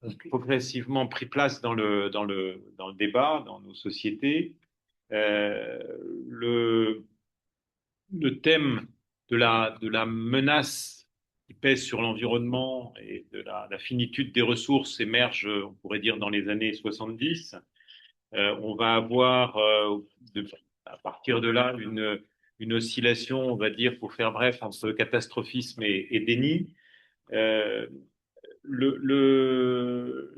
ont progressivement pris place dans le débat, dans nos sociétés. Euh, le, le thème de la menace qui pèse sur l'environnement et de la finitude des ressources émerge, on pourrait dire, dans les années 70. On va avoir, à partir de là, une oscillation, on va dire, pour faire bref, entre catastrophisme et déni. Euh,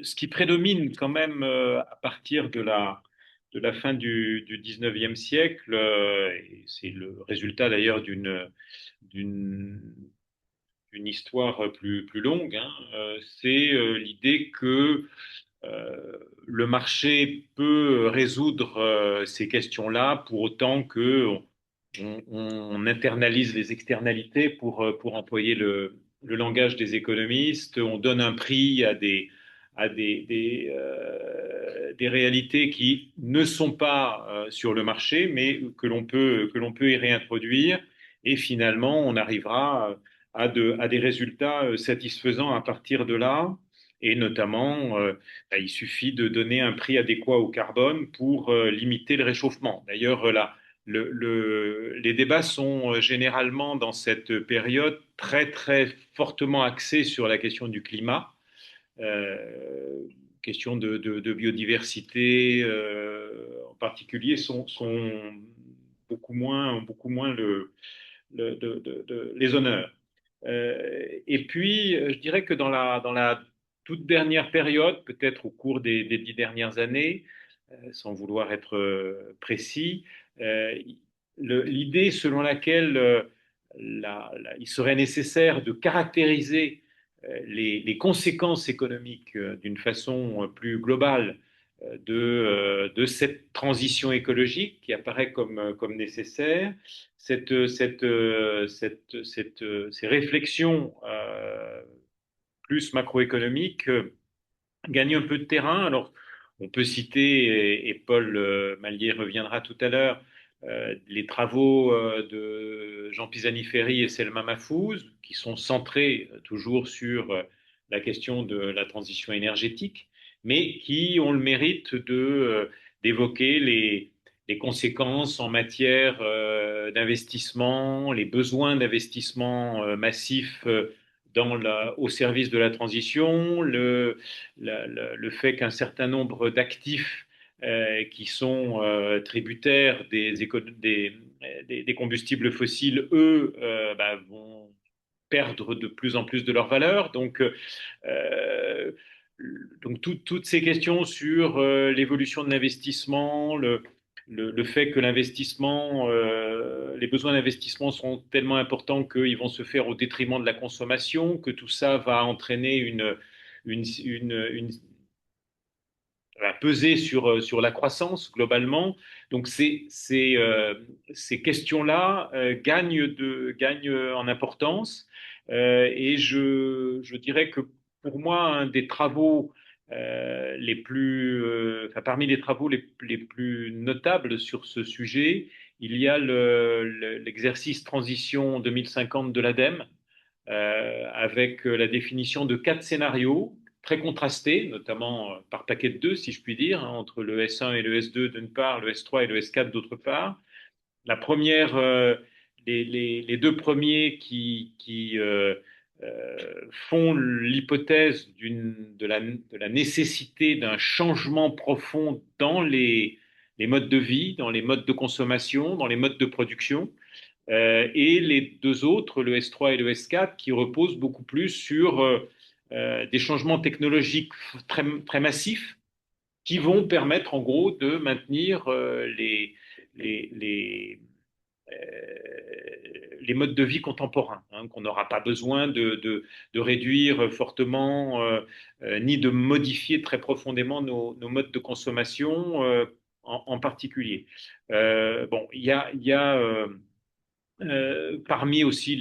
ce qui prédomine quand même à partir de la fin du 19e siècle, et c'est le résultat d'ailleurs d'une, d'une histoire plus longue, hein, c'est l'idée que le marché peut résoudre ces questions-là pour autant que on internalise les externalités pour employer le langage des économistes. On donne un prix à des réalités qui ne sont pas sur le marché, mais que l'on peut y réintroduire. Et finalement, on arrivera à des résultats satisfaisants à partir de là. Et notamment, il suffit de donner un prix adéquat au carbone pour limiter le réchauffement. D'ailleurs, là, les débats sont généralement dans cette période très très fortement axés sur la question du climat, euh, question de biodiversité en particulier sont beaucoup moins les honneurs. Et puis, je dirais que dans la toute dernière période, peut-être au cours des 10 dernières années, sans vouloir être précis, euh, l'idée selon laquelle il serait nécessaire de caractériser les conséquences économiques d'une façon plus globale de cette transition écologique qui apparaît comme nécessaire, ces réflexions plus macroéconomiques gagnent un peu de terrain. Alors, on peut citer, et Paul Mallier reviendra tout à l'heure, les travaux de Jean Pisani-Ferry et Selma Mahfouz, qui sont centrés toujours sur la question de la transition énergétique, mais qui ont le mérite d'évoquer les conséquences en matière d'investissement, les besoins d'investissement massifs au service de la transition, le fait qu'un certain nombre d'actifs qui sont tributaires des combustibles fossiles, eux, vont perdre de plus en plus de leur valeur. Euh, donc toutes ces questions sur l'évolution de l'investissement, le fait que les besoins d'investissement sont tellement importants qu'ils vont se faire au détriment de la consommation, que tout ça va entraîner une va peser sur la croissance globalement. Donc ces questions-là gagnent en importance. Et je dirais que pour moi, un des travaux parmi les travaux les plus notables sur ce sujet, il y a l'exercice Transition 2050 de l'ADEME, avec la définition de 4 scénarios très contrastés, notamment par paquet de deux, si je puis dire, hein, entre le S1 et le S2 d'une part, le S3 et le S4 d'autre part. La première, les deux premiers qui font l'hypothèse de la nécessité d'un changement profond dans les modes de vie, dans les modes de consommation, dans les modes de production, et les deux autres, le S3 et le S4, qui reposent beaucoup plus sur des changements technologiques très, très massifs qui vont permettre en gros de maintenir les, les, les modes de vie contemporains, hein, qu'on n'aura pas besoin de réduire fortement ni de modifier très profondément nos modes de consommation en particulier. Bon, il y a parmi aussi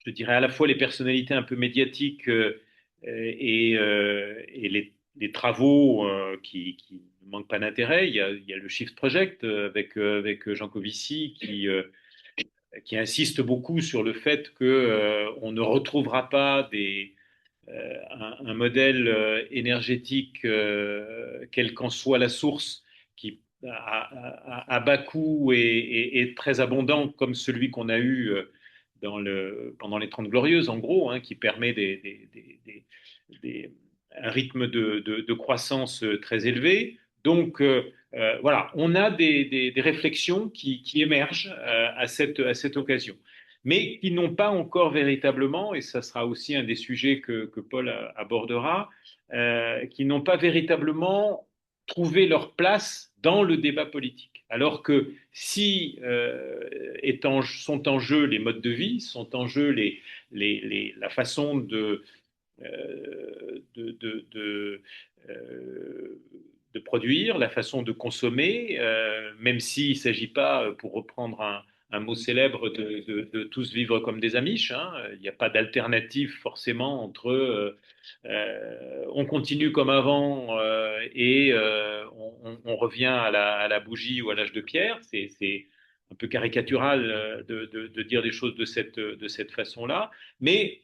je dirais à la fois les personnalités un peu médiatiques et les travaux qui ne manquent pas d'intérêt. Il y a le Shift Project avec Jean Covici qui insiste beaucoup sur le fait qu'on ne retrouvera pas un modèle énergétique, quelle qu'en soit la source, qui à bas coût et très abondant, comme celui qu'on a eu pendant les Trente Glorieuses, en gros, hein, qui permet des, un rythme de croissance très élevé. Donc, voilà, on a des réflexions qui émergent à cette occasion, mais qui n'ont pas encore véritablement, et ça sera aussi un des sujets que Paul abordera, qui n'ont pas véritablement trouvé leur place dans le débat politique. Alors que si sont en jeu les modes de vie, sont en jeu la façon euh, de produire, la façon de consommer, même s'il ne s'agit pas, pour reprendre un mot célèbre, de tous vivre comme des Amish. Hein. Il n'y a pas d'alternative forcément entre on continue comme avant et on revient à la bougie ou à l'âge de pierre. C'est un peu caricatural de dire des choses de cette façon-là. Mais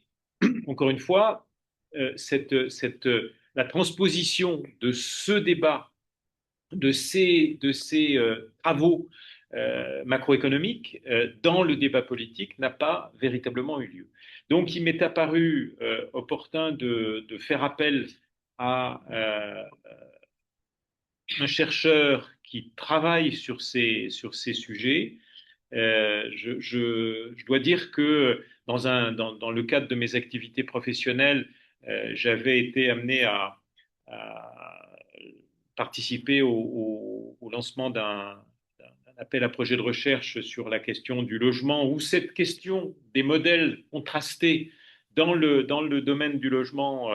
encore une fois, la transposition de ce débat, de ces travaux macroéconomiques dans le débat politique n'a pas véritablement eu lieu. Donc, il m'est apparu opportun de faire appel à un chercheur qui travaille sur ces sujets. Je dois dire que dans le cadre de mes activités professionnelles, j'avais été amené à participer au lancement d'un appel à projet de recherche sur la question du logement, où cette question des modèles contrastés dans le domaine du logement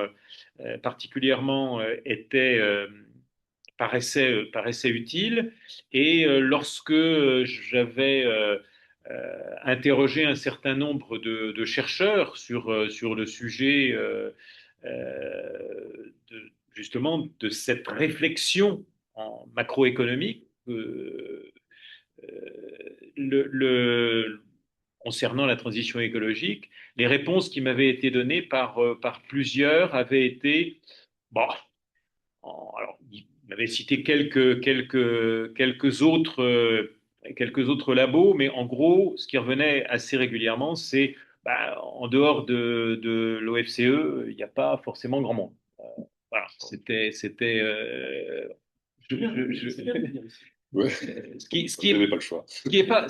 particulièrement paraissait utile. Et lorsque j'avais interrogé un certain nombre de chercheurs sur le sujet justement de cette réflexion en macroéconomique, concernant la transition écologique, les réponses qui m'avaient été données par plusieurs avaient été, bon, alors, il m'avait cité quelques autres labos, mais en gros, ce qui revenait assez régulièrement, c'est bah, en dehors de l'OFCE, il n'y a pas forcément grand monde. Voilà, c'était Ouais, ce il qui n'y avait est pas le choix. ce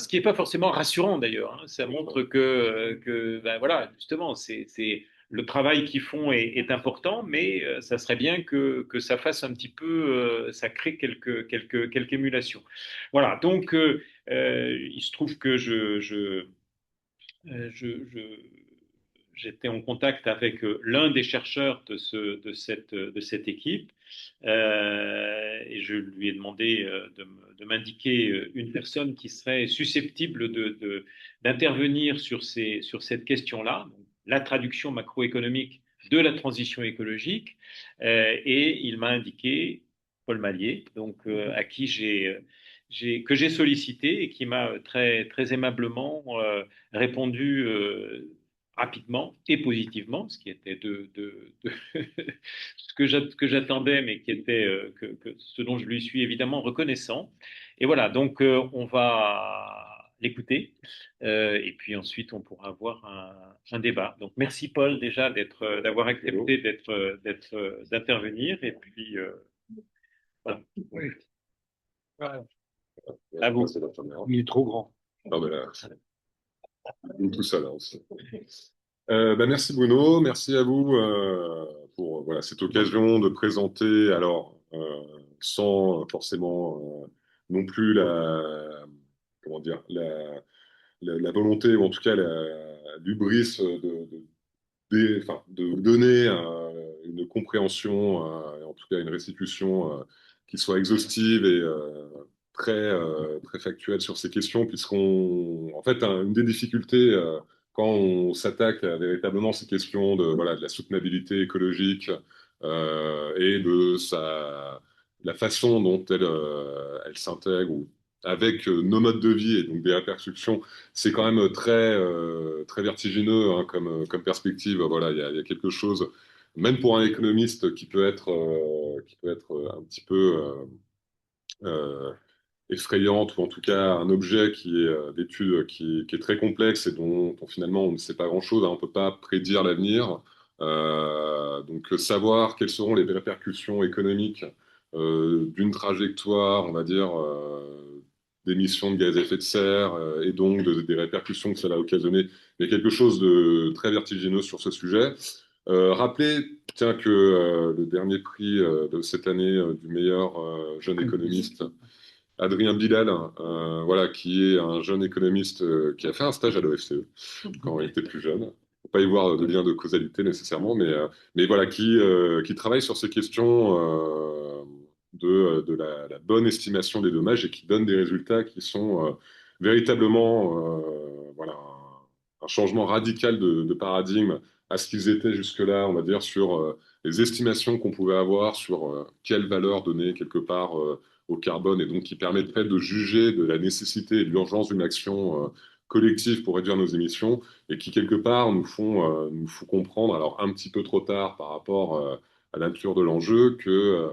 qui est pas forcément rassurant d'ailleurs. Hein. Ça montre que ben voilà, justement, c'est le travail qu'ils font est important, mais ça serait bien que ça fasse un petit peu, ça crée quelques émulations. Voilà, donc il se trouve que euh, je, je- j'étais en contact avec l'un des chercheurs de cette équipe et je lui ai demandé de m'indiquer une personne qui serait susceptible d'intervenir sur cette question-là, la traduction macroéconomique de la transition écologique, et il m'a indiqué Paul Mallier, donc à qui que j'ai sollicité et qui m'a très aimablement répondu rapidement et positivement, ce qui était ce que j'attendais, mais qui était ce dont je lui suis évidemment reconnaissant. Et voilà, donc on va l'écouter et puis ensuite on pourra avoir un débat. Donc merci Paul déjà d'avoir accepté d'intervenir et puis voilà. Oui. Ah, À vous. C'est la première. il est trop grand. Non, mais là, nous tout seul, hein, aussi. Merci Bruno, merci à vous pour voilà, cette occasion de présenter, alors sans forcément non plus comment dire, la volonté, ou en tout cas l'hubris enfin, de vous donner une compréhension, et en tout cas une restitution qui soit exhaustive et très factuelle sur ces questions, en fait, une des difficultés quand on s'attaque à véritablement ces questions de la soutenabilité écologique et la façon dont elle s'intègre avec nos modes de vie et donc des répercussions, c'est quand même très vertigineux hein, comme perspective. Voilà, il y a quelque chose même pour un économiste qui peut être un petit peu effrayante, ou en tout cas un objet qui est d'étude qui est très complexe et dont finalement on ne sait pas grand-chose, hein, on ne peut pas prédire l'avenir. Donc savoir quelles seront les répercussions économiques d'une trajectoire, on va dire, d'émissions de gaz à effet de serre et donc des répercussions que ça va occasionner, il y a quelque chose de très vertigineux sur ce sujet. Rappelez, tiens, que le dernier prix de cette année du meilleur jeune économiste, Adrien Bilal, voilà, qui est un jeune économiste qui a fait un stage à l'OFCE quand il était plus jeune. Faut pas y voir de lien de causalité nécessairement, mais voilà, qui travaille sur ces questions de la bonne estimation des dommages et qui donne des résultats qui sont véritablement voilà, un changement radical de paradigme à ce qu'ils étaient jusque-là, on va dire, sur les estimations qu'on pouvait avoir sur quelle valeur donner quelque part au carbone et donc qui permettrait de juger de la nécessité et de l'urgence d'une action collective pour réduire nos émissions et qui quelque part nous font comprendre, alors un petit peu trop tard par rapport à la nature de l'enjeu, que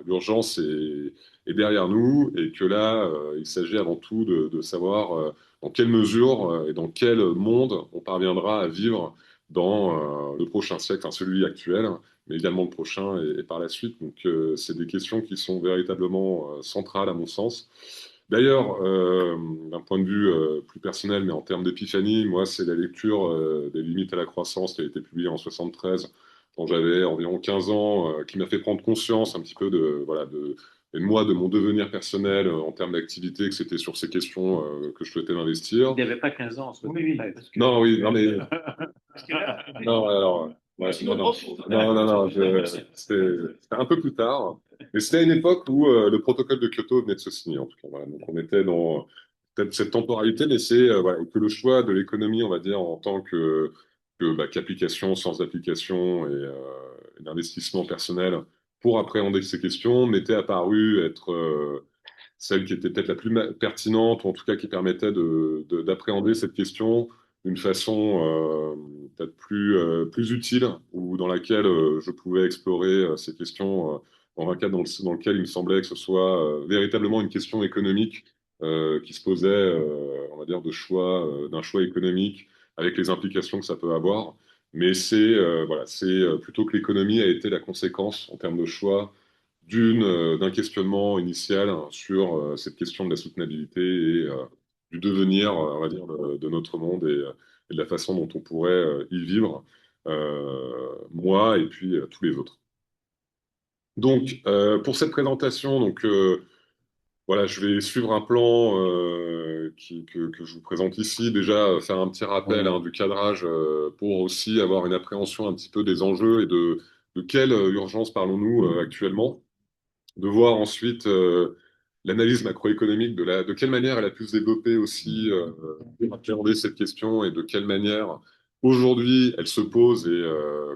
l'urgence est derrière nous et que là, il s'agit avant tout de savoir dans quelle mesure et dans quel monde on parviendra à vivre dans le prochain siècle, enfin celui actuel, mais également le prochain et par la suite. Donc, c'est des questions qui sont véritablement centrales à mon sens. D'ailleurs, d'un point de vue plus personnel, mais en termes d'épiphanie, moi, c'est la lecture des Limites à la croissance qui a été publiée en 73, quand j'avais environ 15 ans, qui m'a fait prendre conscience un petit peu de, voilà, et de moi, de mon devenir personnel en termes d'activité, que c'était sur ces questions que je souhaitais m'investir. Il n'y avait pas 15 ans en 73, parce que... Non, oui, non, mais Parce que là, non, alors, ouais, non, non, c'était un peu plus tard. Mais c'était à une époque où le protocole de Kyoto venait de se signer, en tout cas. Voilà. Donc, on était dans peut-être cette temporalité, mais c'est voilà, que le choix de l'économie, on va dire, en tant qu'application, sens d'application et d'investissement personnel pour appréhender ces questions m'était apparu être celle qui était peut-être la plus pertinente, ou en tout cas qui permettait d'appréhender cette question d'une façon peut-être plus utile, ou dans laquelle je pouvais explorer ces questions dans un cadre dans lequel il me semblait que ce soit véritablement une question économique qui se posait, on va dire, d'un choix économique avec les implications que ça peut avoir. Mais voilà, c'est plutôt que l'économie a été la conséquence en termes de choix d'un questionnement initial sur cette question de la soutenabilité et du devenir, on va dire, de notre monde et de la façon dont on pourrait y vivre, moi et puis tous les autres. Donc, pour cette présentation, voilà, je vais suivre un plan que je vous présente ici. Déjà, faire un petit rappel hein, du cadrage pour aussi avoir une appréhension un petit peu des enjeux et de quelle urgence parlons-nous actuellement, de voir ensuite l'analyse macroéconomique de quelle manière elle a pu se développer aussi pour appréhender cette question et de quelle manière aujourd'hui elle se pose et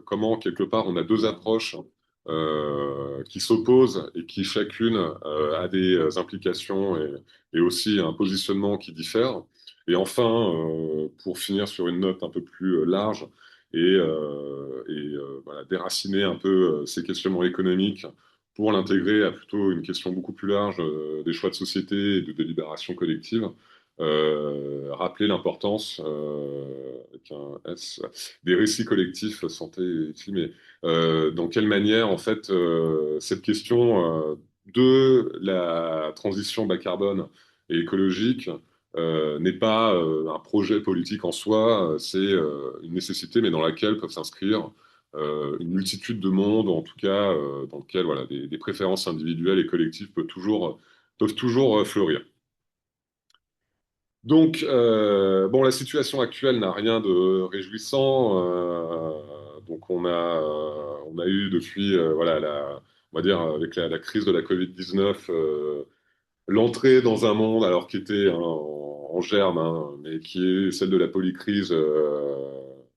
comment quelque part on a deux approches qui s'opposent et qui chacune a des implications et aussi un positionnement qui diffère. Et enfin, pour finir sur une note un peu plus large voilà, déraciner un peu ces questionnements économiques pour l'intégrer à plutôt une question beaucoup plus large des choix de société et de délibération collective. Rappeler l'importance, avec un S, des récits collectifs santé et climat. Dans quelle manière, en fait, cette question de la transition bas carbone et écologique n'est pas un projet politique en soi, c'est une nécessité, mais dans laquelle peuvent s'inscrire une multitude de mondes, en tout cas dans lequel voilà, des préférences individuelles et collectives peuvent toujours fleurir. Donc, bon, la situation actuelle n'a rien de réjouissant. Donc, on a eu depuis, voilà, on va dire, avec la crise de la Covid-19, l'entrée dans un monde, alors qui était hein, en germe, hein, mais qui est celle de la polycrise,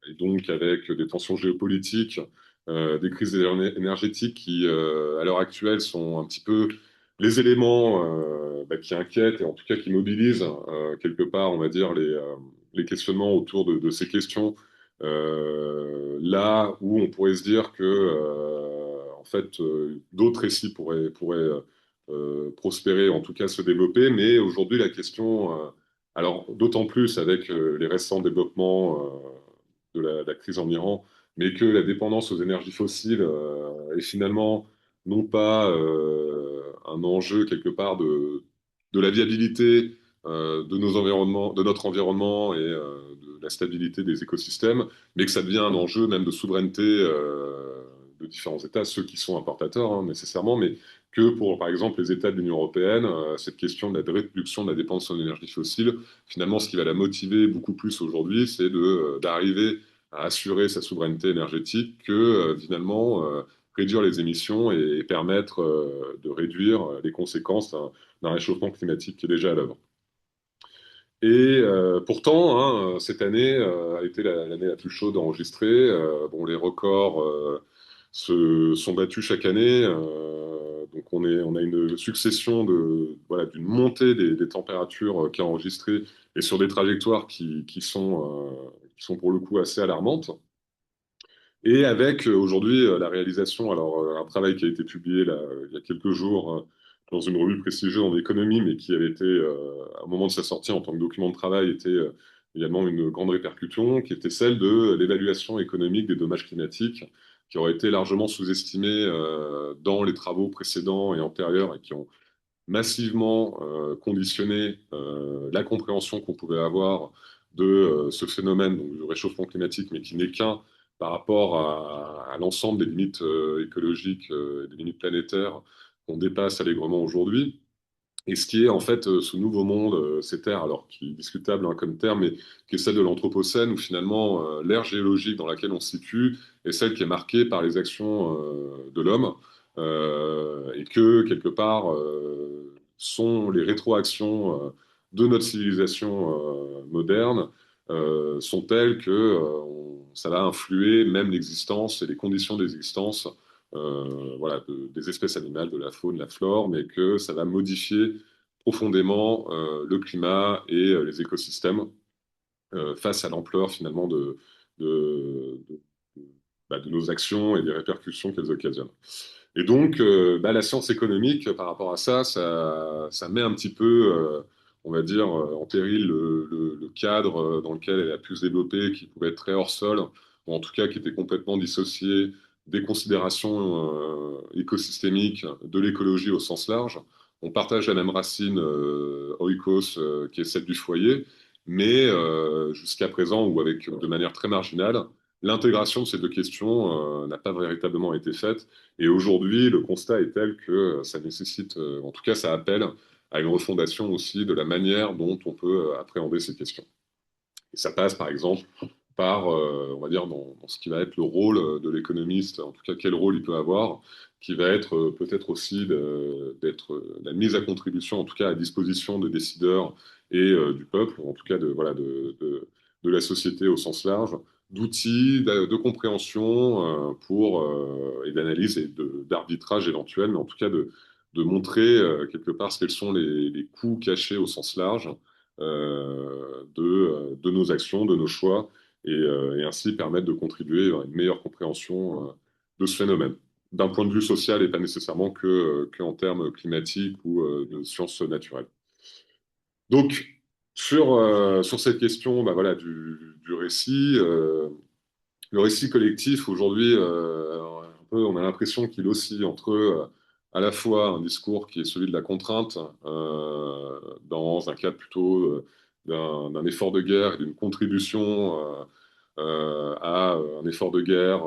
et donc avec des tensions géopolitiques, des crises énergétiques qui, à l'heure actuelle, sont un petit peu les éléments qui inquiètent et en tout cas qui mobilisent quelque part, on va dire, les questionnements autour de ces questions. là où on pourrait se dire que, en fait, d'autres récits pourraient prospérer, en tout cas se développer. Mais aujourd'hui, la question, alors d'autant plus avec les récents développements de la crise en Iran, mais que la dépendance aux énergies fossiles est finalement non pas un enjeu quelque part de la viabilité de nos environnements, de notre environnement et de la stabilité des écosystèmes, mais que ça devient un enjeu même de souveraineté de différents États, ceux qui sont importateurs hein, nécessairement, mais que pour, par exemple, les États de l'Union européenne, cette question de la réduction de la dépendance aux énergies fossiles, finalement, ce qui va la motiver beaucoup plus aujourd'hui, c'est d'arriver à assurer sa souveraineté énergétique que finalement réduire les émissions et permettre de réduire les conséquences d'un réchauffement climatique qui est déjà à l'œuvre. Et pourtant, hein, cette année a été l'année la plus chaude enregistrée. Bon, les records se sont battus chaque année. Donc on a une succession d'une montée des températures qui est enregistrée et sur des trajectoires qui sont pour le coup assez alarmantes. Et avec aujourd'hui la réalisation, alors un travail qui a été publié là, il y a quelques jours dans une revue prestigieuse en économie, mais qui avait été, au moment de sa sortie en tant que document de travail, était également une grande répercussion, qui était celle de l'évaluation économique des dommages climatiques, qui aurait été largement sous-estimée dans les travaux précédents et antérieurs et qui ont massivement conditionné la compréhension qu'on pouvait avoir de ce phénomène donc, du réchauffement climatique, mais qui n'est qu'un par rapport à l'ensemble des limites écologiques et des limites planétaires qu'on dépasse allègrement aujourd'hui. Et ce qui est en fait ce nouveau monde, ces terres, alors qui est discutable hein, comme terme, mais qui est celle de l'Anthropocène, où finalement l'ère géologique dans laquelle on se situe est celle qui est marquée par les actions de l'homme, et que quelque part sont les rétroactions de notre civilisation moderne sont telles que ça va influer même l'existence et les conditions d'existence voilà, des espèces animales, de la faune, de la flore, mais que ça va modifier profondément le climat et les écosystèmes face à l'ampleur finalement de, de nos actions et des répercussions qu'elles occasionnent. Et donc, la science économique, par rapport à ça met un petit peu, on va dire, en péril le cadre dans lequel elle a pu se développer, qui pouvait être très hors sol, ou en tout cas qui était complètement dissocié des considérations écosystémiques de l'écologie au sens large. On partage la même racine oikos, qui est celle du foyer, mais jusqu'à présent, ou avec de manière très marginale, l'intégration de ces deux questions n'a pas véritablement été faite. Et aujourd'hui, le constat est tel que ça nécessite, en tout cas, ça appelle à une refondation aussi de la manière dont on peut appréhender ces questions. Et ça passe, par exemple, par, on va dire, dans ce qui va être le rôle de l'économiste, en tout cas, quel rôle il peut avoir, qui va être peut-être aussi d'être la mise à contribution, en tout cas à disposition des décideurs et du peuple, en tout cas de la société au sens large, d'outils de compréhension et d'analyse et d'arbitrage éventuel, mais en tout cas de montrer quelque part quels sont les coûts cachés au sens large de nos actions, de nos choix, et ainsi permettre de contribuer à une meilleure compréhension de ce phénomène, d'un point de vue social et pas nécessairement que en termes climatiques ou de sciences naturelles. Donc, sur cette question voilà, du récit, le récit collectif aujourd'hui, un peu, on a l'impression qu'il oscille entre à la fois un discours qui est celui de la contrainte, dans un cadre plutôt d'un effort de guerre et d'une contribution à un effort de guerre,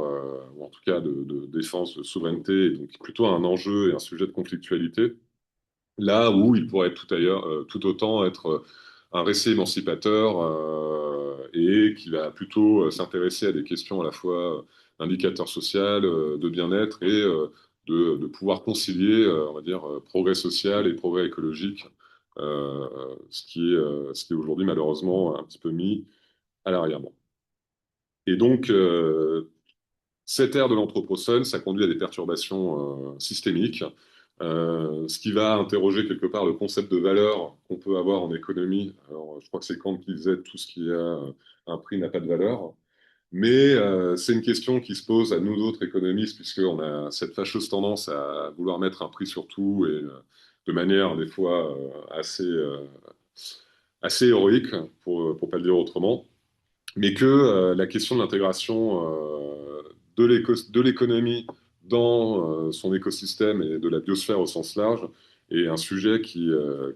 ou en tout cas de défense de souveraineté, et donc plutôt un enjeu et un sujet de conflictualité, là où il pourrait être tout ailleurs, tout autant être un récit émancipateur et qui va plutôt s'intéresser à des questions à la fois d'indicateurs sociaux, de bien-être et de pouvoir concilier, on va dire, progrès social et progrès écologique, ce qui est aujourd'hui malheureusement un petit peu mis à l'arrière-plan. Et donc, cette ère de l'Anthropocène, ça conduit à des perturbations systémiques, ce qui va interroger quelque part le concept de valeur qu'on peut avoir en économie. Alors, je crois que c'est Kant qui disait tout ce qui a un prix n'a pas de valeur. Mais c'est une question qui se pose à nous autres économistes, puisqu'on a cette fâcheuse tendance à vouloir mettre un prix sur tout et de manière des fois assez héroïque, pour pas le dire autrement, mais que la question de l'intégration de l'économie dans son écosystème et de la biosphère au sens large est un sujet qui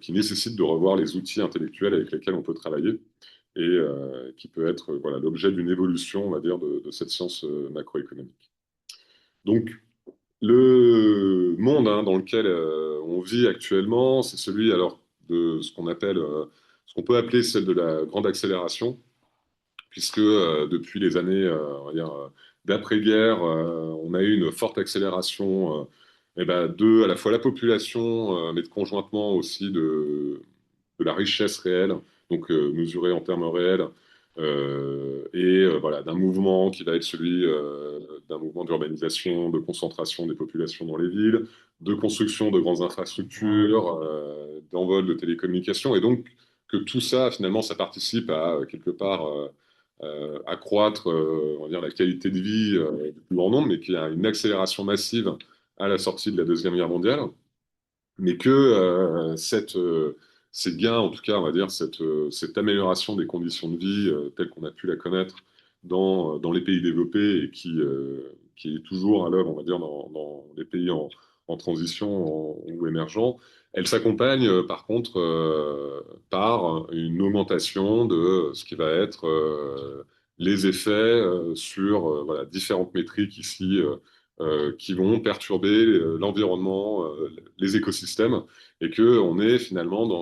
nécessite de revoir les outils intellectuels avec lesquels on peut travailler et qui peut être voilà, l'objet d'une évolution, on va dire, de cette science macroéconomique. Donc, le monde hein, dans lequel on vit actuellement, c'est celui alors de ce qu'on appelle, ce qu'on peut appeler celle de la grande accélération, puisque depuis les années on va dire, d'après-guerre, on a eu une forte accélération eh ben, de à la fois la population, mais de conjointement aussi de la richesse réelle, donc mesurée en termes réels, voilà, d'un mouvement qui va être celui d'un mouvement d'urbanisation, de concentration des populations dans les villes, de construction de grandes infrastructures, d'envol de télécommunications, et donc que tout ça, finalement, ça participe à quelque part accroître, on va dire, la qualité de vie du plus grand nombre, mais qu'il y a une accélération massive à la sortie de la Deuxième Guerre mondiale, mais que ces gains, en tout cas, on va dire, cette amélioration des conditions de vie telles qu'on a pu la connaître dans les pays développés et qui est toujours à l'œuvre, on va dire, dans les pays en transition ou émergents, elle s'accompagne par contre par une augmentation de ce qui va être les effets sur voilà, différentes métriques ici qui vont perturber l'environnement, les écosystèmes, et que on est finalement dans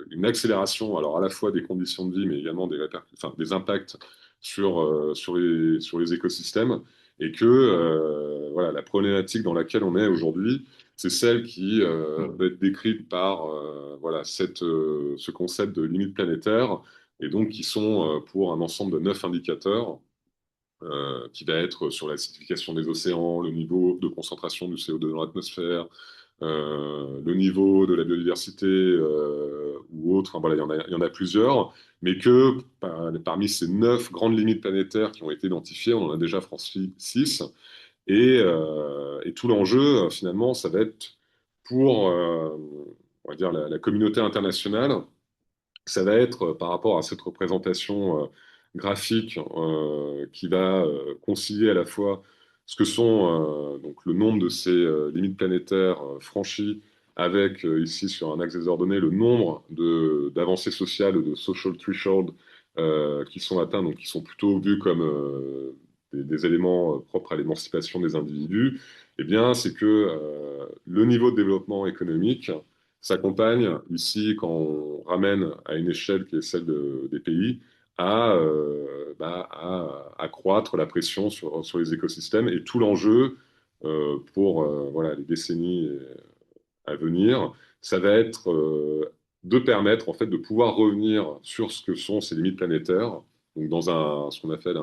une accélération, alors à la fois des conditions de vie, mais également des impacts sur les écosystèmes, et que voilà, la problématique dans laquelle on est aujourd'hui, c'est celle qui va être décrite par voilà, ce concept de limite planétaire, et donc qui sont pour un ensemble de 9 indicateurs qui va être sur l'acidification des océans, le niveau de concentration du CO2 dans l'atmosphère, le niveau de la biodiversité ou autre. Enfin, voilà, il y en a plusieurs, mais que parmi ces 9 grandes limites planétaires qui ont été identifiées, on en a déjà franchi 6. Et tout l'enjeu, finalement, ça va être pour on va dire la communauté internationale, ça va être par rapport à cette représentation graphique qui va concilier à la fois ce que sont donc le nombre de ces limites planétaires franchies avec ici sur un axe désordonné le nombre d'avancées sociales, de social threshold qui sont atteints, donc qui sont plutôt vus comme des éléments propres à l'émancipation des individus, eh bien c'est que le niveau de développement économique s'accompagne ici, quand on ramène à une échelle qui est celle des pays, à accroître la pression sur les écosystèmes. Et tout l'enjeu pour voilà, les décennies à venir, ça va être de permettre en fait de pouvoir revenir sur ce que sont ces limites planétaires, donc dans ce qu'on appelle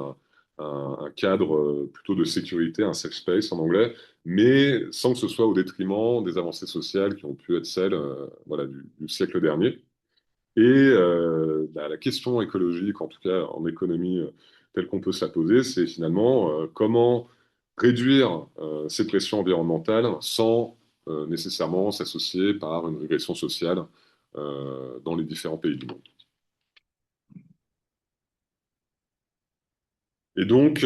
un cadre plutôt de sécurité, un safe space en anglais, mais sans que ce soit au détriment des avancées sociales qui ont pu être celles voilà, du siècle dernier. Et la question écologique, en tout cas en économie telle qu'on peut se la poser, c'est finalement comment réduire ces pressions environnementales sans nécessairement s'associer par une régression sociale dans les différents pays du monde. Et donc,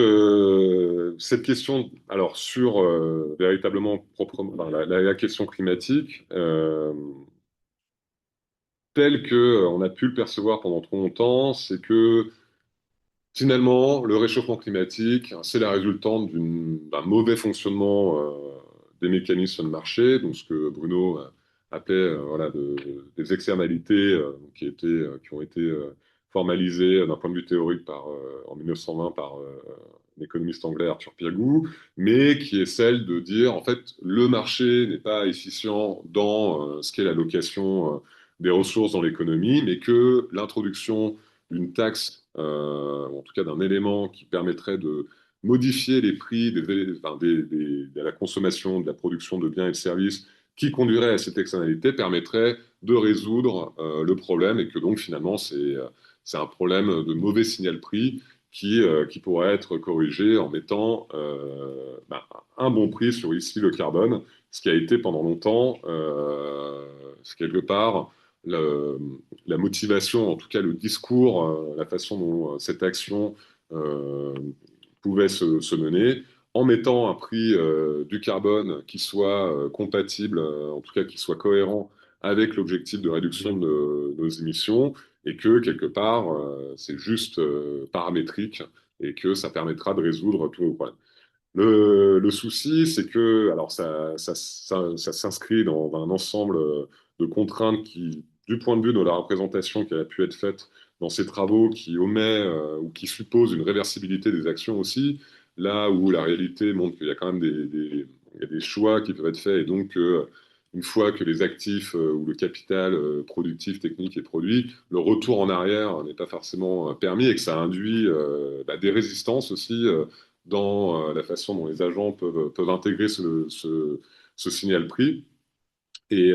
cette question, alors sur véritablement proprement, enfin, la question climatique, telle que on a pu le percevoir pendant trop longtemps, c'est que finalement, le réchauffement climatique, c'est la résultante d'un mauvais fonctionnement des mécanismes de marché, donc ce que Bruno appelait voilà, des externalités qui ont été formalisées d'un point de vue théorique en 1920 par un économiste anglais Arthur Pirgou, mais qui est celle de dire en fait le marché n'est pas efficient dans ce qu'est l'allocation des ressources dans l'économie, mais que l'introduction d'une taxe, ou en tout cas d'un élément qui permettrait de modifier les prix de la consommation, de la production de biens et de services qui conduirait à cette externalité, permettrait de résoudre le problème et que donc finalement c'est un problème de mauvais signal prix qui pourrait être corrigé en mettant un bon prix sur ici le carbone, ce qui a été pendant longtemps, quelque part, le- la motivation, en tout cas le discours, la façon dont cette action euh, pouvait se mener, en mettant un prix du carbone qui soit compatible, en tout cas qui soit cohérent avec l'objectif de réduction de nos émissions, et que quelque part, c'est juste paramétrique et que ça permettra de résoudre tous nos problèmes. Le souci, c'est que alors ça s'inscrit dans un ensemble de contraintes qui, du point de vue de la représentation qui a pu être faite dans ces travaux, qui omet ou qui suppose une réversibilité des actions aussi, là où la réalité montre qu'il y a quand même il y a des choix qui peuvent être faits et donc une fois que les actifs ou le capital productif, technique est produit, le retour en arrière n'est pas forcément permis et que ça induit des résistances aussi dans la façon dont les agents peuvent intégrer ce signal prix. Et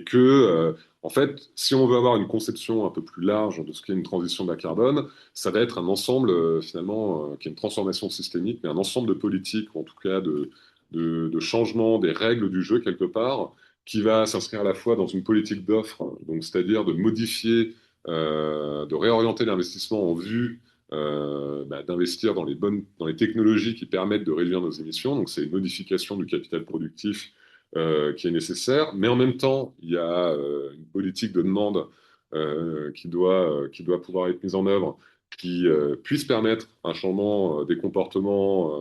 que, en fait, si on veut avoir une conception un peu plus large de ce qu'est une transition bas carbone, ça va être un ensemble, finalement, qui est une transformation systémique, mais un ensemble de politiques, ou en tout cas de changements des règles du jeu, quelque part, qui va s'inscrire à la fois dans une politique d'offre, donc c'est-à-dire de modifier, de réorienter l'investissement en vue d'investir dans les technologies qui permettent de réduire nos émissions. Donc, c'est une modification du capital productif qui est nécessaire. Mais en même temps, il y a une politique de demande qui doit pouvoir être mise en œuvre, qui puisse permettre un changement des comportements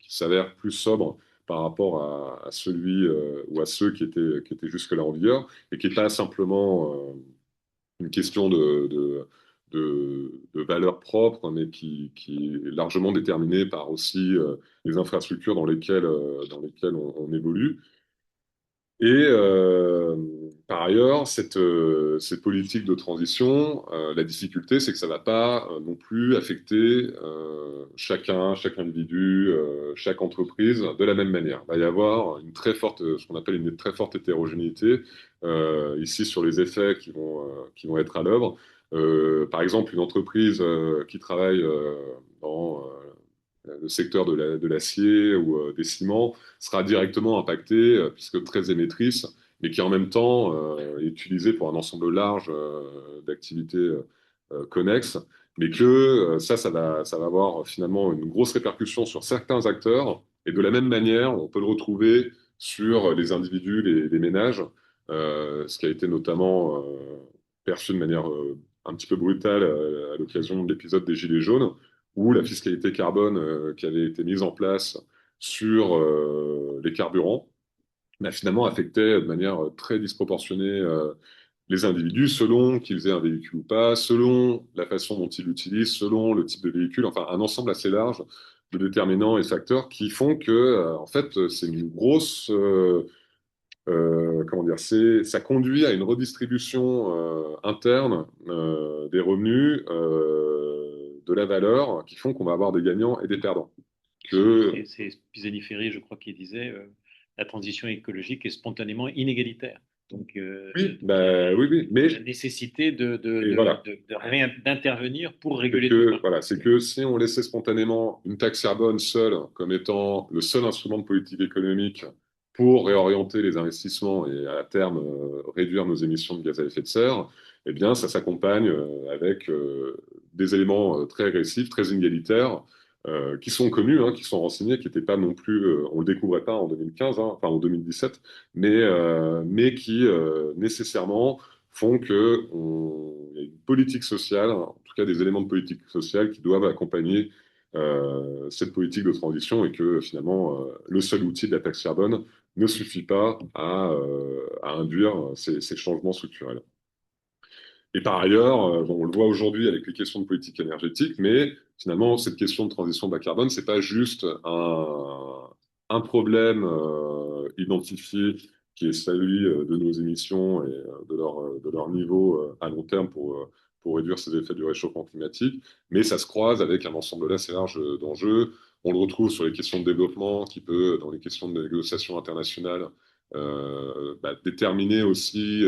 qui s'avère plus sobre par rapport à celui ou à ceux qui étaient jusque-là en vigueur, et qui n'est pas simplement une question de valeur propre, mais qui est largement déterminée par aussi les infrastructures dans lesquelles on évolue. Et par ailleurs, cette politique de transition, la difficulté, c'est que ça ne va pas non plus affecter chaque individu, chaque entreprise de la même manière. Il va y avoir une très forte, ce qu'on appelle une très forte hétérogénéité ici sur les effets qui vont être à l'œuvre. Par exemple, une entreprise qui travaille dans le secteur de l'acier ou des ciments sera directement impactée, puisque très émettrice, mais qui en même temps est utilisée pour un ensemble large d'activités connexes, mais que ça va avoir finalement une grosse répercussion sur certains acteurs, et de la même manière, on peut le retrouver sur les individus, les ménages, ce qui a été notamment perçu de manière un petit peu brutale à l'occasion de l'épisode des Gilets jaunes, où la fiscalité carbone qui avait été mise en place sur les carburants finalement affectait de manière très disproportionnée les individus selon qu'ils aient un véhicule ou pas, selon la façon dont ils l'utilisent, selon le type de véhicule, enfin un ensemble assez large de déterminants et facteurs qui font que, en fait, c'est une grosse, comment dire, ça conduit à une redistribution interne des revenus, de la valeur, qui font qu'on va avoir des gagnants et des perdants. Que, C'est Pisani-Ferry, je crois, qui disait la transition écologique est spontanément inégalitaire. oui, oui, oui, Donc, mais la nécessité et voilà. d'intervenir pour C'est réguler tout que, ça. voilà, c'est que si on laissait spontanément une taxe carbone seule comme étant le seul instrument de politique économique pour réorienter les investissements et à terme réduire nos émissions de gaz à effet de serre, eh bien, ça s'accompagne avec des éléments très agressifs, très inégalitaires, qui sont connus, hein, qui sont renseignés, qui n'étaient pas non plus, on le découvrait pas en 2015, hein, enfin en 2017, mais qui nécessairement font il y a une politique sociale, en tout cas des éléments de politique sociale qui doivent accompagner cette politique de transition, et que finalement le seul outil de la taxe carbone ne suffit pas à induire ces changements structurels. Et par ailleurs, bon, on le voit aujourd'hui avec les questions de politique énergétique, mais finalement cette question de transition bas carbone, c'est pas juste un problème identifié qui est celui de nos émissions et de leur niveau à long terme pour réduire ces effets du réchauffement climatique, mais ça se croise avec un ensemble assez large d'enjeux. On le retrouve sur les questions de développement, qui peut, dans les questions de négociation internationale, déterminer aussi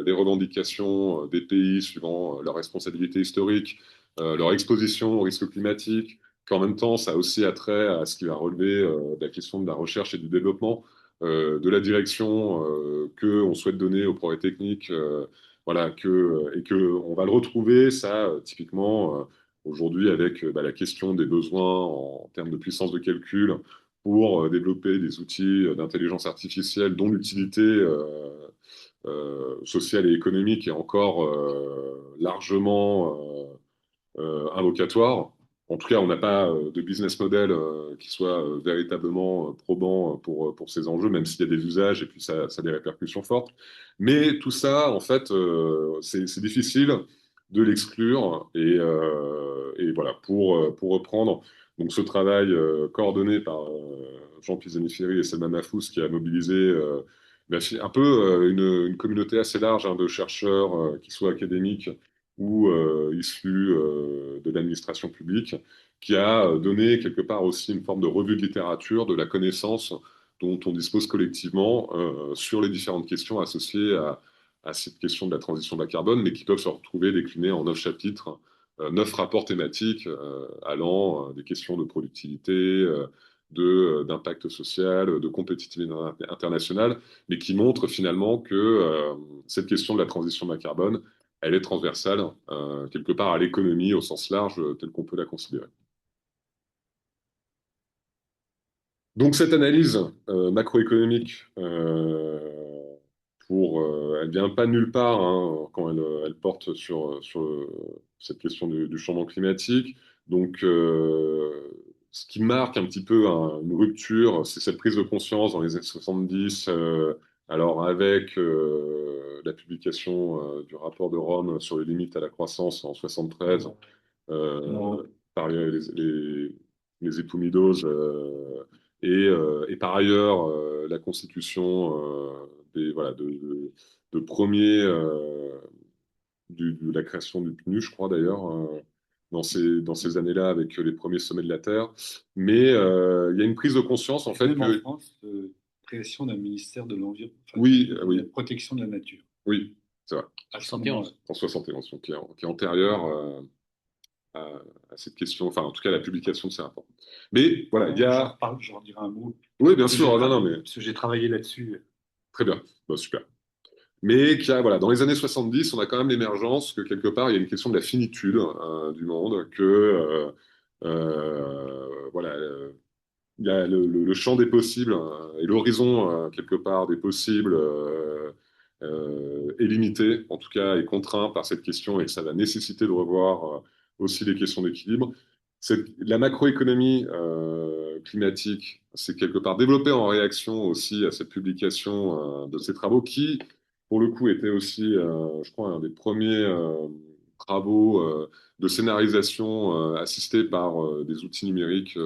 les revendications des pays suivant leur responsabilité historique, leur exposition au risque climatique, qu'en même temps, ça a aussi attrait à ce qui va relever de la question de la recherche et du développement, de la direction que on souhaite donner aux progrès techniques, voilà, et que on va le retrouver, ça, typiquement, aujourd'hui, avec la question des besoins en termes de puissance de calcul pour développer des outils d'intelligence artificielle dont l'utilité sociale et économique est encore largement invocatoire. En tout cas, on n'a pas de business model qui soit véritablement probant pour ces enjeux, même s'il y a des usages et puis ça a des répercussions fortes. Mais tout ça, en fait, c'est difficile de l'exclure. Et voilà, pour reprendre donc ce travail coordonné par Jean Pisani-Ferry et Selma Mahfouz, qui a mobilisé un peu une communauté assez large de chercheurs, qui soient académiques ou issu de l'administration publique, qui a donné quelque part aussi une forme de revue de littérature, de la connaissance dont on dispose collectivement sur les différentes questions associées à cette question de la transition de la carbone, mais qui peuvent se retrouver déclinées en 9 chapitres, 9 rapports thématiques allant des questions de productivité, d'impact social, de compétitivité internationale, mais qui montrent finalement que cette question de la transition de la carbone, elle est transversale, quelque part à l'économie au sens large, tel qu'on peut la considérer. Donc cette analyse macroéconomique, elle vient pas de nulle part hein, quand elle porte sur cette question du changement climatique. Donc ce qui marque un petit peu une rupture, c'est cette prise de conscience dans les années 70, alors avec la publication du rapport de Rome sur les limites à la croissance en 73, par les époux Meadows, et par ailleurs la constitution voilà, de premier de la création du PNU, je crois d'ailleurs, dans ces années-là avec les premiers sommets de la Terre. Mais il y a une prise de conscience en Et fait même en que France, création d'un ministère de l'environnement, enfin, oui, de la oui, protection de la nature. oui, c'est vrai, À ce 71. moment-là. en 71, donc qui est antérieur à, à cette question, enfin en tout cas à la publication de ces rapports. Mais voilà, il y a... J'en dirai un mot. Oui, bien Parce que j'ai sûr, non, non, mais parce que j'ai travaillé là-dessus. très bien, bon, super. Mais qui a, voilà, dans les années 70, on a quand même l'émergence que quelque part, il y a une question de la finitude du monde, que voilà, il y a le champ des possibles et l'horizon, quelque part, des possibles est limité, en tout cas, est contraint par cette question et ça va nécessiter de revoir aussi les questions d'équilibre. La macroéconomie climatique, c'est quelque part développée en réaction aussi à cette publication de ces travaux qui, pour le coup, était aussi, je crois, un des premiers travaux de scénarisation assistés par des outils numériques,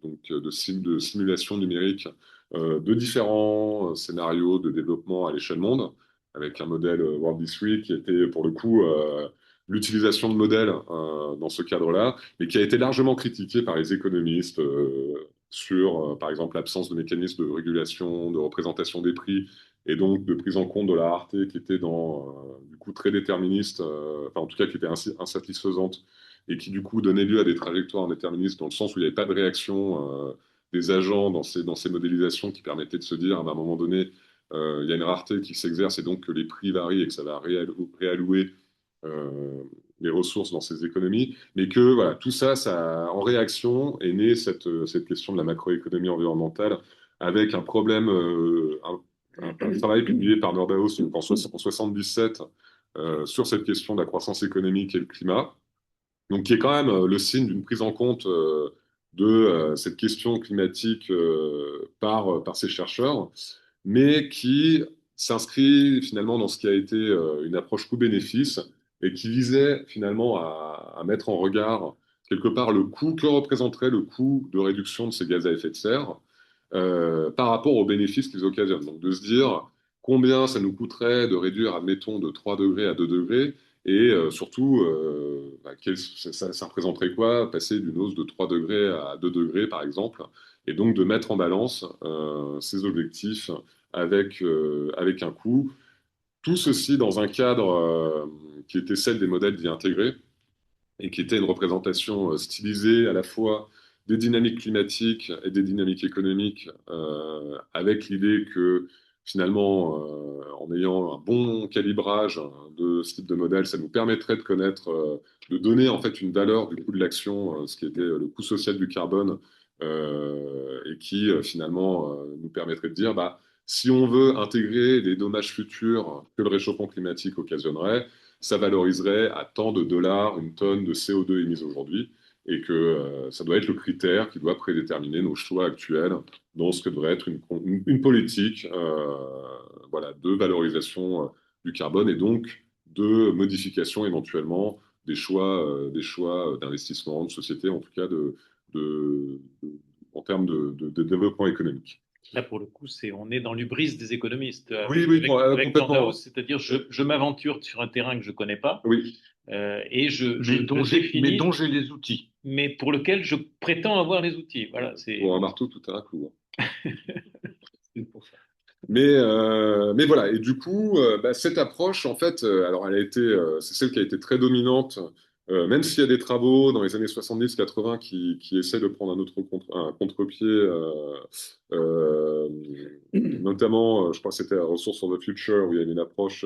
donc de simulation numérique de différents scénarios de développement à l'échelle monde, avec un modèle World History qui était pour le coup l'utilisation de modèles dans ce cadre-là, mais qui a été largement critiqué par les économistes sur, par exemple, l'absence de mécanismes de régulation, de représentation des prix, et donc de prise en compte de la rareté qui était du coup très déterministe, enfin en tout cas qui était insatisfaisante, et qui du coup donnait lieu à des trajectoires indéterministes dans le sens où il n'y avait pas de réaction des agents dans ces modélisations qui permettaient de se dire à un moment donné, il y a une rareté qui s'exerce et donc que les prix varient et que ça va réallouer les ressources dans ces économies, mais que voilà, tout ça, en réaction est née cette question de la macroéconomie environnementale avec un problème, un travail publié par Nordhaus en 77 sur cette question de la croissance économique et le climat, donc qui est quand même le signe d'une prise en compte de cette question climatique par ces chercheurs, mais qui s'inscrit finalement dans ce qui a été une approche coût-bénéfice et qui visait finalement à mettre en regard quelque part le coût, que représenterait le coût de réduction de ces gaz à effet de serre par rapport aux bénéfices qu'ils occasionnent. Donc de se dire combien ça nous coûterait de réduire, admettons, de 3 degrés à 2 degrés, et surtout, ça représenterait quoi passer d'une hausse de 3 degrés à 2 degrés, par exemple, et donc de mettre en balance ces objectifs avec un coût. Tout ceci dans un cadre qui était celle des modèles dits intégrés, et qui était une représentation stylisée à la fois des dynamiques climatiques et des dynamiques économiques, avec l'idée que finalement, en ayant un bon calibrage de ce type de modèle, ça nous permettrait de connaître, de donner en fait une valeur du coût de l'action, ce qui était le coût social du carbone, et qui finalement nous permettrait de dire, bah, si on veut intégrer les dommages futurs que le réchauffement climatique occasionnerait, ça valoriserait à tant de dollars une tonne de CO2 émise aujourd'hui, et que ça doit être le critère qui doit prédéterminer nos choix actuels dans ce que devrait être une politique voilà, de valorisation du carbone et donc de modification éventuellement des choix d'investissement, de société, en tout cas en termes de développement économique. Là, pour le coup, on est dans l'hubris des économistes Oui, oui, avec Nordhaus, complètement. c'est-à-dire je m'aventure sur un terrain que je connais pas Oui, et Mais je mais dont définis, j'ai les outils. mais pour lequel je prétends avoir les outils. Voilà, pour c'est un marteau, tout est un clou. C'est pour ça. Mais voilà, et du coup, bah, cette approche, en fait, alors elle a été, c'est celle qui a été très dominante, même s'il y a des travaux dans les années 70-80 qui essaient de prendre un contre-pied, notamment, je crois que c'était à Resources for the Future, où il y avait une approche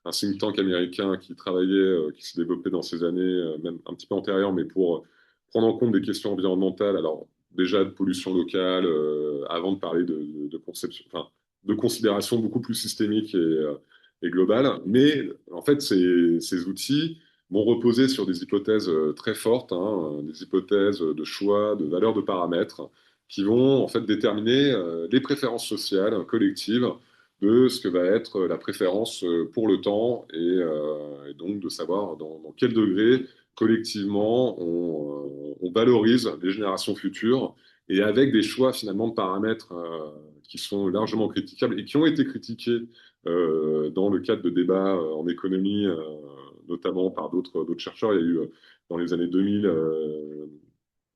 un think tank américain qui travaillait, qui s'est développé dans ces années, même un petit peu antérieures, mais pour prendre en compte des questions environnementales. Alors, déjà de pollution locale, avant de parler de conception, enfin, de considération beaucoup plus systémique et globale. Mais en fait, ces outils vont reposer sur des hypothèses très fortes, hein, des hypothèses de choix, de valeurs de paramètres, qui vont en fait déterminer les préférences sociales collectives de ce que va être la préférence pour le temps et donc de savoir dans quel degré collectivement on valorise les générations futures et avec des choix finalement de paramètres qui sont largement critiquables et qui ont été critiqués dans le cadre de débats en économie, notamment par d'autres chercheurs. Il y a eu dans les années 2000,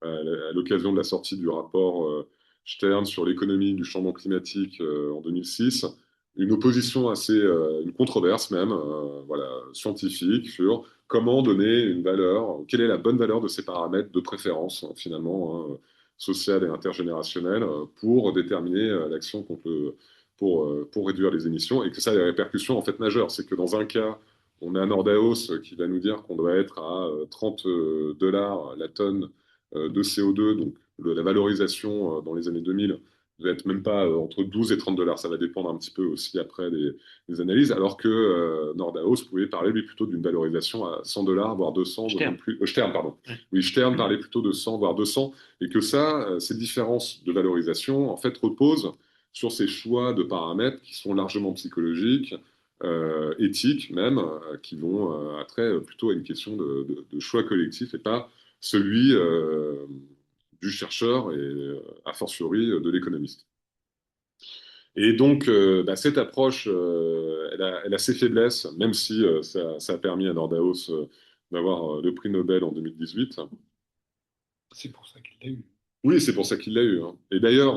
à l'occasion de la sortie du rapport Stern sur l'économie du changement climatique en 2006, une opposition une controverse même, voilà, scientifique sur comment donner une valeur, quelle est la bonne valeur de ces paramètres de préférence finalement, hein, sociale et intergénérationnelle pour déterminer l'action pour réduire les émissions et que ça a des répercussions en fait majeures. C'est que dans un cas, on a un Nordaos qui va nous dire qu'on doit être à 30 dollars la tonne de CO2, donc la valorisation dans les années 2000 va être même pas entre 12 et 30 dollars. Ça va dépendre un petit peu aussi après des analyses, alors que Nordhaus pouvait parler lui plutôt d'une valorisation à 100 dollars, voire 200, même Stern. plus. Stern, pardon. Ouais. Oui, Stern parlait plutôt de 100, voire 200, et que ça, ces différences de valorisation, en fait, reposent sur ces choix de paramètres qui sont largement psychologiques, éthiques même, qui vont attrait plutôt à une question de choix collectif et pas celui du chercheur et a fortiori de l'économiste. Et donc, bah, cette approche, elle a ses faiblesses, même si ça a permis à Nordhaus d'avoir le prix Nobel en 2018. C'est pour ça qu'il l'a eu. Oui, c'est pour ça qu'il l'a eu, hein. Et d'ailleurs,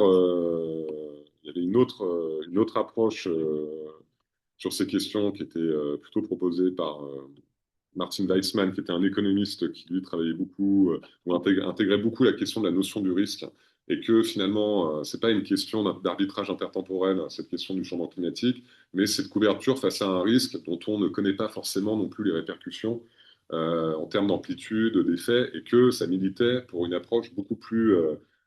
il y avait une autre approche sur ces questions qui était plutôt proposée par Martin Weissman, qui était un économiste qui, lui, travaillait beaucoup, ou intégrait beaucoup la question de la notion du risque, et que finalement, c'est pas une question d'arbitrage intertemporel, cette question du changement climatique, mais c'est de couverture face à un risque dont on ne connaît pas forcément non plus les répercussions en termes d'amplitude, d'effet, et que ça militait pour une approche beaucoup plus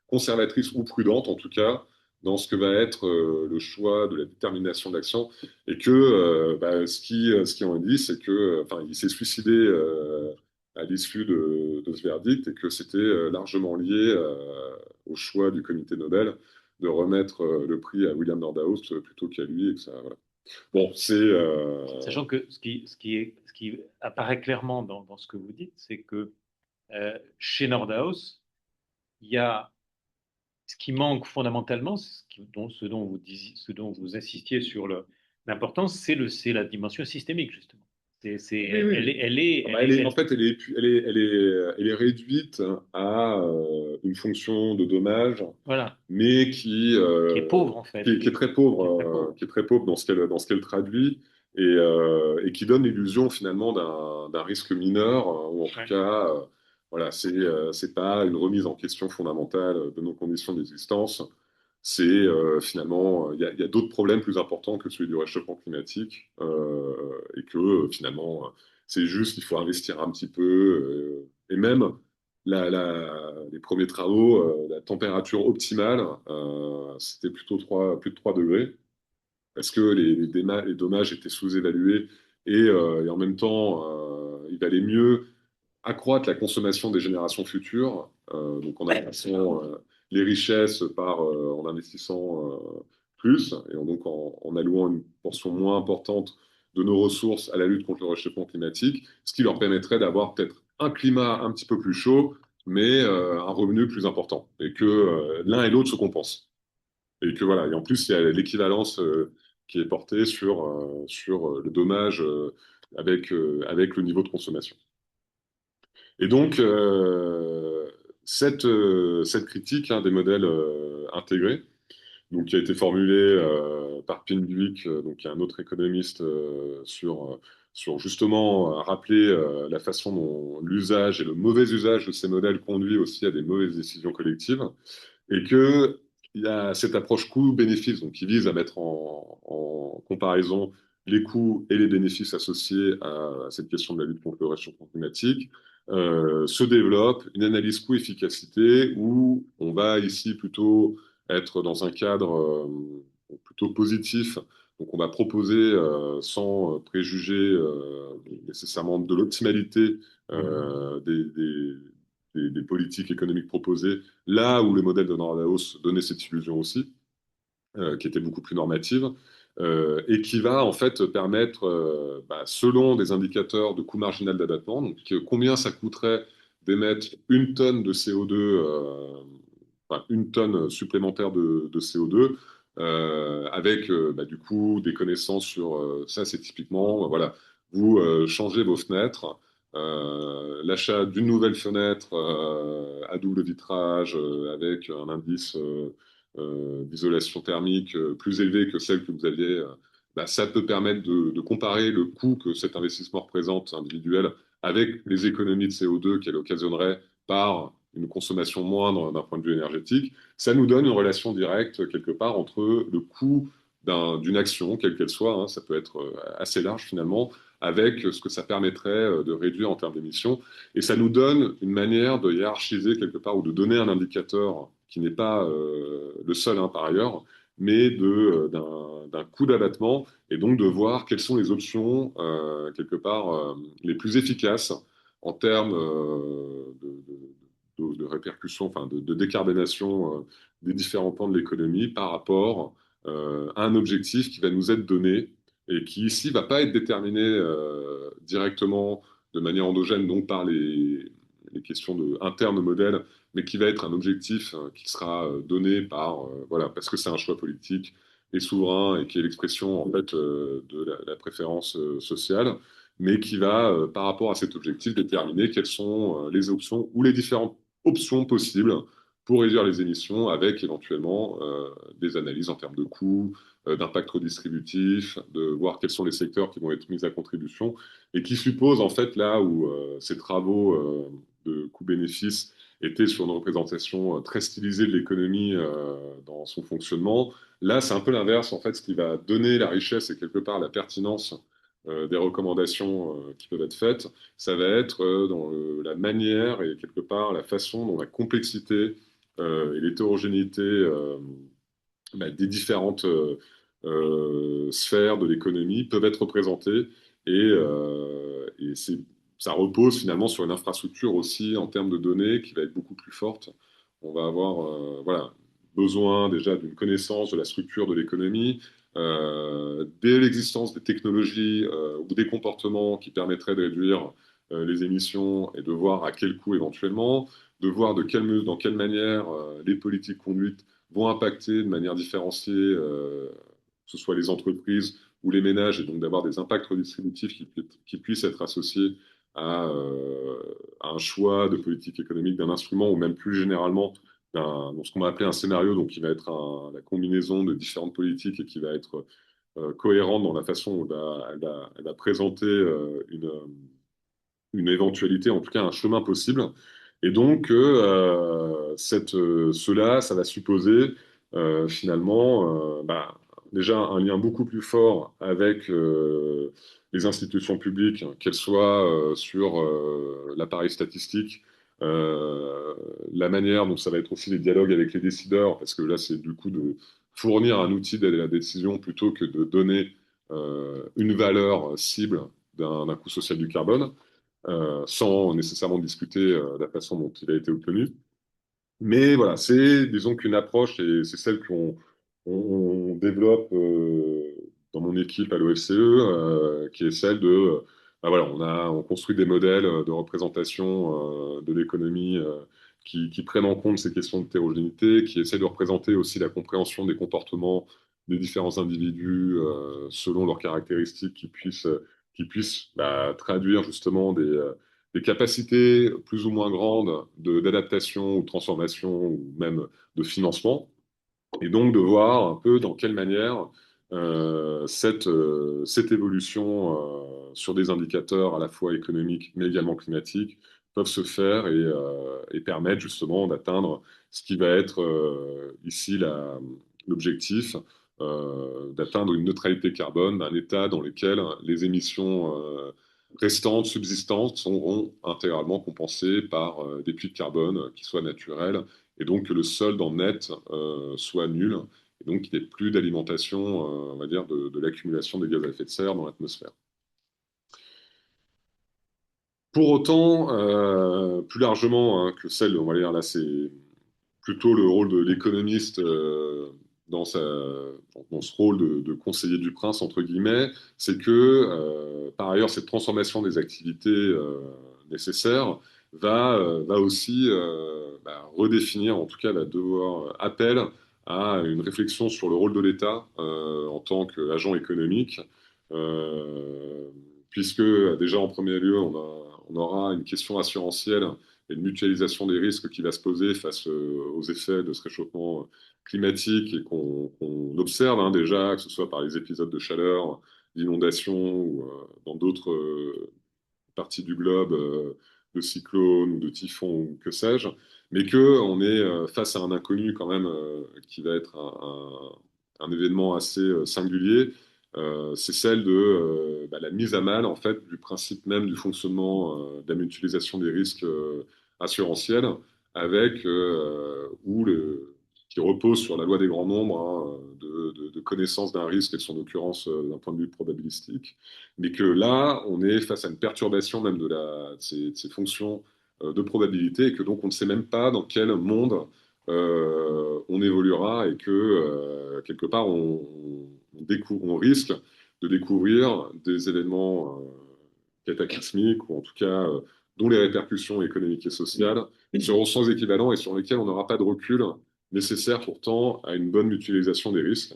conservatrice ou prudente, en tout cas, dans ce que va être le choix de la détermination de l'action et que bah, ce qui en est dit, c'est que, enfin, il s'est suicidé à l'issue de ce verdict et que c'était largement lié au choix du comité Nobel de remettre le prix à William Nordhaus plutôt qu'à lui. Et que ça, voilà. Bon, c'est. Sachant que ce qui apparaît clairement dans ce que vous dites, c'est que chez Nordhaus, il y a ce qui manque fondamentalement, ce dont vous insistiez sur l'importance, c'est la dimension systémique, justement. Oui, oui. Ah bah, en fait, elle est réduite à une fonction de dommage, voilà, mais qui est pauvre, en fait, qui est très pauvre, qui est très pauvre. qui est très pauvre dans ce qu'elle traduit. et qui donne l'illusion finalement d'un risque mineur, ou en tout Ouais. cas, voilà, c'est pas une remise en question fondamentale de nos conditions d'existence. C'est finalement, il y a d'autres problèmes plus importants que celui du réchauffement climatique, et que finalement, c'est juste qu'il faut investir un petit peu, et même les premiers travaux, la température optimale, c'était plutôt plus de 3 degrés parce que les dommages étaient sous-évalués et en même temps, il valait mieux accroître la consommation des générations futures, donc en investissant les richesses en investissant plus et donc en allouant une portion moins importante de nos ressources à la lutte contre le réchauffement climatique, ce qui leur permettrait d'avoir peut-être un climat un petit peu plus chaud, mais un revenu plus important, et que l'un et l'autre se compensent. Et que voilà, et en plus, il y a l'équivalence qui est portée sur le dommage avec le niveau de consommation. Et donc, cette critique des modèles intégrés, donc, qui a été formulée par Piндвik, donc, qui est un autre économiste, sur justement rappeler la façon dont l'usage et le mauvais usage de ces modèles conduit aussi à des mauvaises décisions collectives. Et que il y a cette approche coût-bénéfice, donc qui vise à mettre en comparaison les coûts et les bénéfices associés à cette question de la lutte contre le réchauffement climatique, se développe une analyse coût-efficacité où on va ici plutôt être dans un cadre plutôt positif. Donc on va proposer, sans préjuger nécessairement de l'optimalité des politiques économiques proposées, là où les modèles de Nordaos donnaient cette illusion aussi, qui était beaucoup plus normative, et qui va en fait permettre, selon des indicateurs de coût marginal d'abattement, donc combien ça coûterait d'émettre une tonne de CO2, enfin, une tonne supplémentaire de CO2, avec du coup des connaissances sur ça, c'est typiquement, voilà, vous changez vos fenêtres. L'achat d'une nouvelle fenêtre à double vitrage avec un indice d'isolation thermique plus élevé que celle que vous aviez, ça peut permettre de comparer le coût que cet investissement représente individuel avec les économies de CO2 qu'elle occasionnerait par une consommation moindre d'un point de vue énergétique. Ça nous donne une relation directe quelque part entre le coût d'une action, quelle qu'elle soit, hein, ça peut être assez large finalement, avec ce que ça permettrait de réduire en termes d'émissions. Et ça nous donne une manière de hiérarchiser quelque part ou de donner un indicateur qui n'est pas le seul par ailleurs, mais d'un coût d'abattement, et donc de voir quelles sont les options quelque part les plus efficaces en termes de répercussions, enfin de décarbonation des différents pans de l'économie par rapport à un objectif qui va nous être donné et qui ici va pas être déterminé directement de manière endogène, donc par les questions internes au modèle, mais qui va être un objectif qui sera donné par, voilà, parce que c'est un choix politique et souverain et qui est l'expression en fait de la préférence sociale, mais qui va, par rapport à cet objectif, déterminer quelles sont les options ou les différentes options possibles pour réduire les émissions avec éventuellement des analyses en termes de coûts, d'impact redistributif, de voir quels sont les secteurs qui vont être mis à contribution et qui suppose en fait là où ces travaux de coût-bénéfice étaient sur une représentation très stylisée de l'économie dans son fonctionnement. Là, c'est un peu l'inverse, en fait, ce qui va donner la richesse et quelque part la pertinence des recommandations qui peuvent être faites, ça va être dans la manière et quelque part la façon dont la complexité et l'hétérogénéité des différentes sphères de l'économie peuvent être représentées et ça repose finalement sur une infrastructure aussi en termes de données qui va être beaucoup plus forte. On va avoir voilà, besoin déjà d'une connaissance de la structure de l'économie, de l'existence des technologies ou des comportements qui permettraient de réduire les émissions et de voir à quel coût éventuellement, de voir dans quelle manière les politiques conduites vont impacter de manière différenciée, que ce soit les entreprises ou les ménages, et donc d'avoir des impacts redistributifs qui puissent être associés à un choix de politique économique d'un instrument, ou même plus généralement dans ce qu'on va appeler un scénario, donc qui va être la combinaison de différentes politiques et qui va être cohérente dans la façon où elle va présenter une éventualité, en tout cas un chemin possible. Et donc, cela, ça va supposer finalement déjà un lien beaucoup plus fort avec les institutions publiques, qu'elles soient sur l'appareil statistique, euh, la manière dont ça va être aussi les dialogues avec les décideurs, parce que là, c'est du coup de fournir un outil d'aide à la décision plutôt que de donner une valeur cible d'un coût social du carbone sans nécessairement discuter la façon dont il a été obtenu. Mais voilà, c'est, disons qu'une approche, et c'est celle on développe dans mon équipe à l'OFCE, qui est celle de, voilà, on construit des modèles de représentation de l'économie qui prennent en compte ces questions d'hétérogénéité, qui essaient de représenter aussi la compréhension des comportements des différents individus selon leurs caractéristiques, qui puissent traduire justement des capacités plus ou moins grandes d'adaptation ou de transformation ou même de financement, et donc de voir un peu dans quelle manière cette évolution sur des indicateurs à la fois économiques mais également climatiques peuvent se faire et permettre justement d'atteindre ce qui va être ici l'objectif, d'atteindre une neutralité carbone d'un état dans lequel les émissions restantes, subsistantes, seront intégralement compensées par des puits de carbone qui soient naturels et donc que le solde en net soit nul, et donc qu'il n'y ait plus d'alimentation, on va dire, de l'accumulation des gaz à effet de serre dans l'atmosphère. Pour autant, plus largement que celle, on va dire là, c'est plutôt le rôle de l'économiste dans, dans ce rôle de conseiller du prince, entre guillemets, c'est que, par ailleurs, cette transformation des activités nécessaires va aussi redéfinir, en tout cas, va devoir appel à une réflexion sur le rôle de l'État en tant qu'agent économique, euh, puisque déjà en premier lieu, on aura une question assurantielle et une mutualisation des risques qui va se poser face aux effets de ce réchauffement climatique et qu'on observe déjà, que ce soit par les épisodes de chaleur, d'inondation ou dans d'autres parties du globe, de cyclones ou de typhons ou que sais-je, mais qu'on est face à un inconnu quand même qui va être un événement assez singulier. C'est celle de la mise à mal en fait du principe même du fonctionnement de la mutualisation des risques assurantiels avec qui repose sur la loi des grands nombres de connaissance d'un risque et de son occurrence d'un point de vue probabilistique, mais que là on est face à une perturbation même de ces fonctions de probabilité et que donc on ne sait même pas dans quel monde on évoluera et que quelque part on risque de découvrir des événements cataclysmiques ou en tout cas dont les répercussions économiques et sociales seront sans équivalent et sur lesquels on n'aura pas de recul nécessaire pourtant à une bonne mutualisation des risques.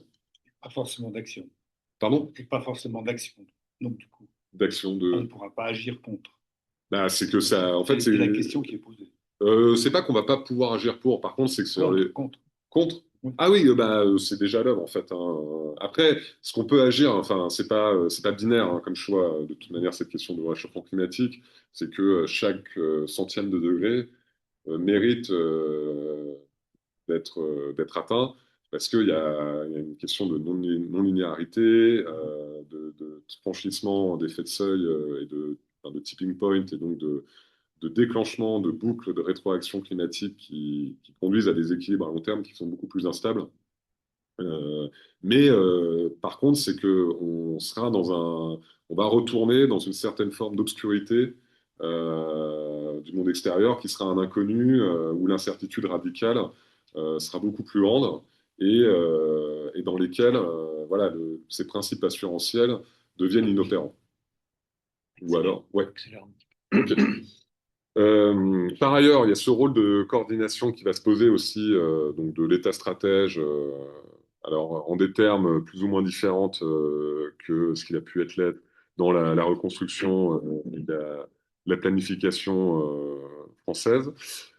Pas forcément d'action. Pardon? Et pas forcément d'action. Donc, du coup, D'action on ne de. pourra pas agir contre. Bah, c'est que ça. En fait, C'est la question qui est posée. c'est pas qu'on va pas pouvoir agir pour. Par contre, c'est que sur Contre, les. contre. Contre? Oui. Ah oui, c'est déjà l'œuvre en fait, hein. Après, ce qu'on peut agir, enfin, c'est pas binaire hein, comme choix. De toute manière, cette question de réchauffement climatique, c'est que chaque centième de degré mérite d'être atteint parce il y a une question de non-linéarité, de franchissement d'effets de seuil et de tipping point et donc de déclenchement de boucles de rétroaction climatique qui conduisent à des équilibres à long terme qui sont beaucoup plus instables. Euh, mais par contre, c'est que on va retourner dans une certaine forme d'obscurité du monde extérieur qui sera un inconnu où l'incertitude radicale sera beaucoup plus grande et dans lesquels voilà, ces principes assurantiels deviennent inopérants. Ou alors, ouais. Accélère un petit Ok. Par ailleurs, il y a ce rôle de coordination qui va se poser aussi donc de l'État stratège, alors en des termes plus ou moins différents que ce qu'il a pu être l'être dans la reconstruction et la planification française.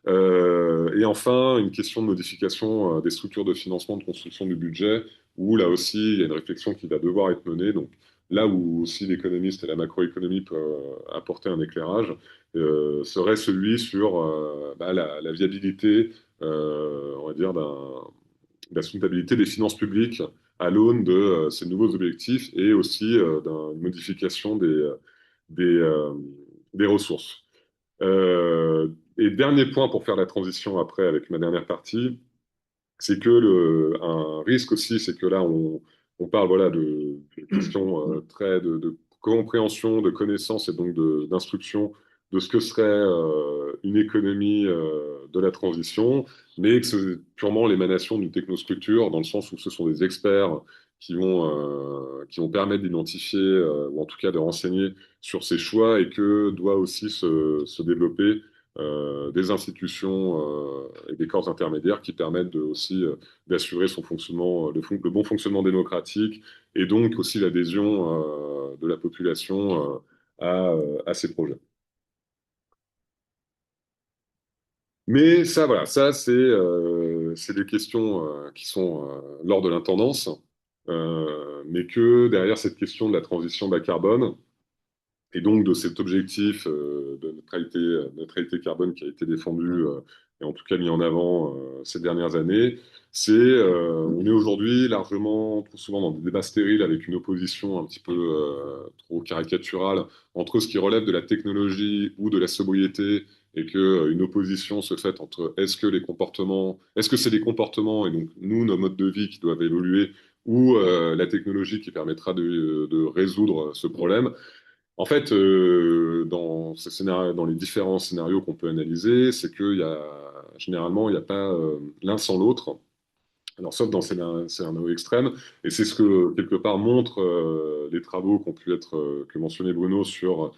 Et enfin, une question de modification des structures de financement de construction du budget où là aussi, il y a une réflexion qui va devoir être menée. Donc, là où aussi l'économiste et la macroéconomie peuvent apporter un éclairage, serait celui sur la viabilité, on va dire, de la soutenabilité des finances publiques à l'aune de ces nouveaux objectifs et aussi d'une modification des, euh, des ressources. Euh, et dernier point pour faire la transition après avec ma dernière partie, c'est que un risque aussi, c'est que là, on parle voilà, de questions très de compréhension, de connaissance et donc d'instruction de ce que serait une économie de la transition, mais que c'est purement l'émanation d'une technostructure, dans le sens où ce sont des experts qui vont permettre d'identifier, ou en tout cas de renseigner sur ces choix, et que doit aussi se développer des institutions et des corps intermédiaires qui permettent aussi d'assurer son fonctionnement, le bon fonctionnement démocratique et donc aussi l'adhésion de la population à ces projets. Mais ça, voilà, ça c'est des questions qui sont lors de l'intendance, mais que derrière cette question de la transition bas carbone, et donc de cet objectif de neutralité carbone qui a été défendu et en tout cas mis en avant ces dernières années, on est aujourd'hui largement, trop souvent dans des débats stériles avec une opposition un petit peu trop caricaturale entre ce qui relève de la technologie ou de la sobriété, et que une opposition se fait entre est-ce que c'est les comportements et donc nous, nos modes de vie qui doivent évoluer, ou la technologie qui permettra de résoudre ce problème. En fait, dans les différents scénarios qu'on peut analyser, c'est qu'il y a généralement, il n'y a pas l'un sans l'autre. Alors, sauf dans ces scénarios extrêmes, et c'est ce que quelque part montrent les travaux qui ont pu être que mentionnait Bruno sur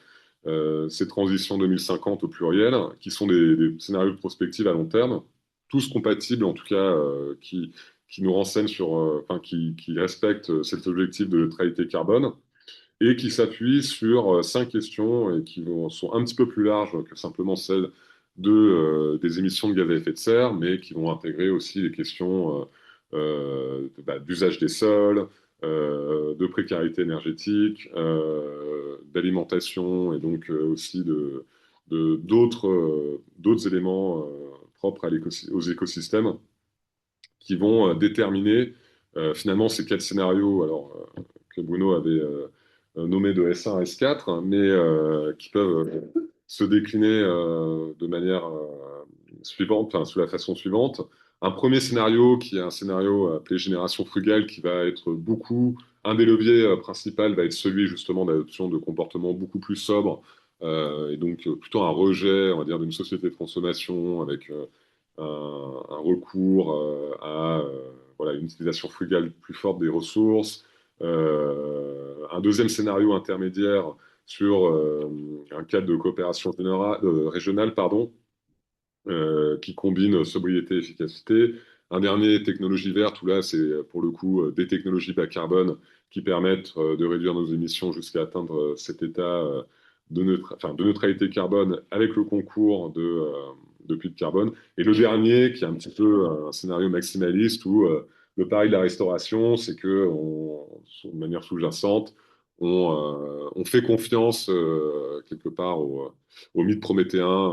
ces transitions 2050 au pluriel, qui sont des scénarios de prospective à long terme, tous compatibles en tout cas, qui nous renseignent sur, enfin, qui respectent cet objectif de neutralité carbone et qui s'appuie sur cinq questions et sont un petit peu plus larges que simplement celles des émissions de gaz à effet de serre, mais qui vont intégrer aussi les questions d'usage des sols, de précarité énergétique, d'alimentation et donc aussi d'autres éléments propres aux écosystèmes qui vont déterminer finalement ces quatre scénarios que Bruno avait nommés de S1 à S4, mais qui peuvent se décliner de manière suivante, enfin, sous la façon suivante. Un premier scénario qui est un scénario appelé génération frugale, qui va être un des leviers principaux va être celui justement d'adoption de comportements beaucoup plus sobres, et donc plutôt un rejet, on va dire, d'une société de consommation avec un recours à voilà, une utilisation frugale plus forte des ressources. Un deuxième scénario intermédiaire sur un cadre de coopération régionale, pardon, qui combine sobriété et efficacité. Un dernier, technologie verte, où là, c'est pour le coup des technologies bas carbone qui permettent de réduire nos émissions jusqu'à atteindre cet état de neutralité carbone avec le concours de puits de carbone. Et le dernier, qui est un petit peu un scénario maximaliste, où le pari de la restauration, c'est que, de manière sous-jacente, on fait confiance quelque part au mythe prométhéen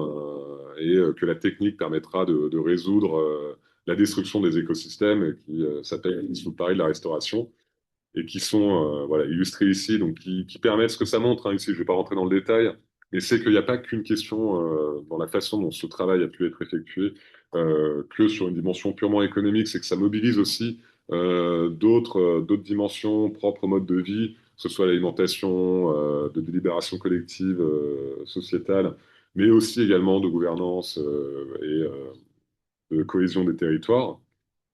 et que la technique permettra de résoudre la destruction des écosystèmes, et qui s'appelle sous le pari de la restauration, et qui sont voilà, illustrés ici, donc qui permettent ce que ça montre, hein, ici, je ne vais pas rentrer dans le détail, mais c'est qu'il n'y a pas qu'une question dans la façon dont ce travail a pu être effectué, que sur une dimension purement économique, c'est que ça mobilise aussi d'autres dimensions propres au mode de vie, que ce soit l'alimentation, de délibération collective, sociétale, mais aussi également de gouvernance et de cohésion des territoires.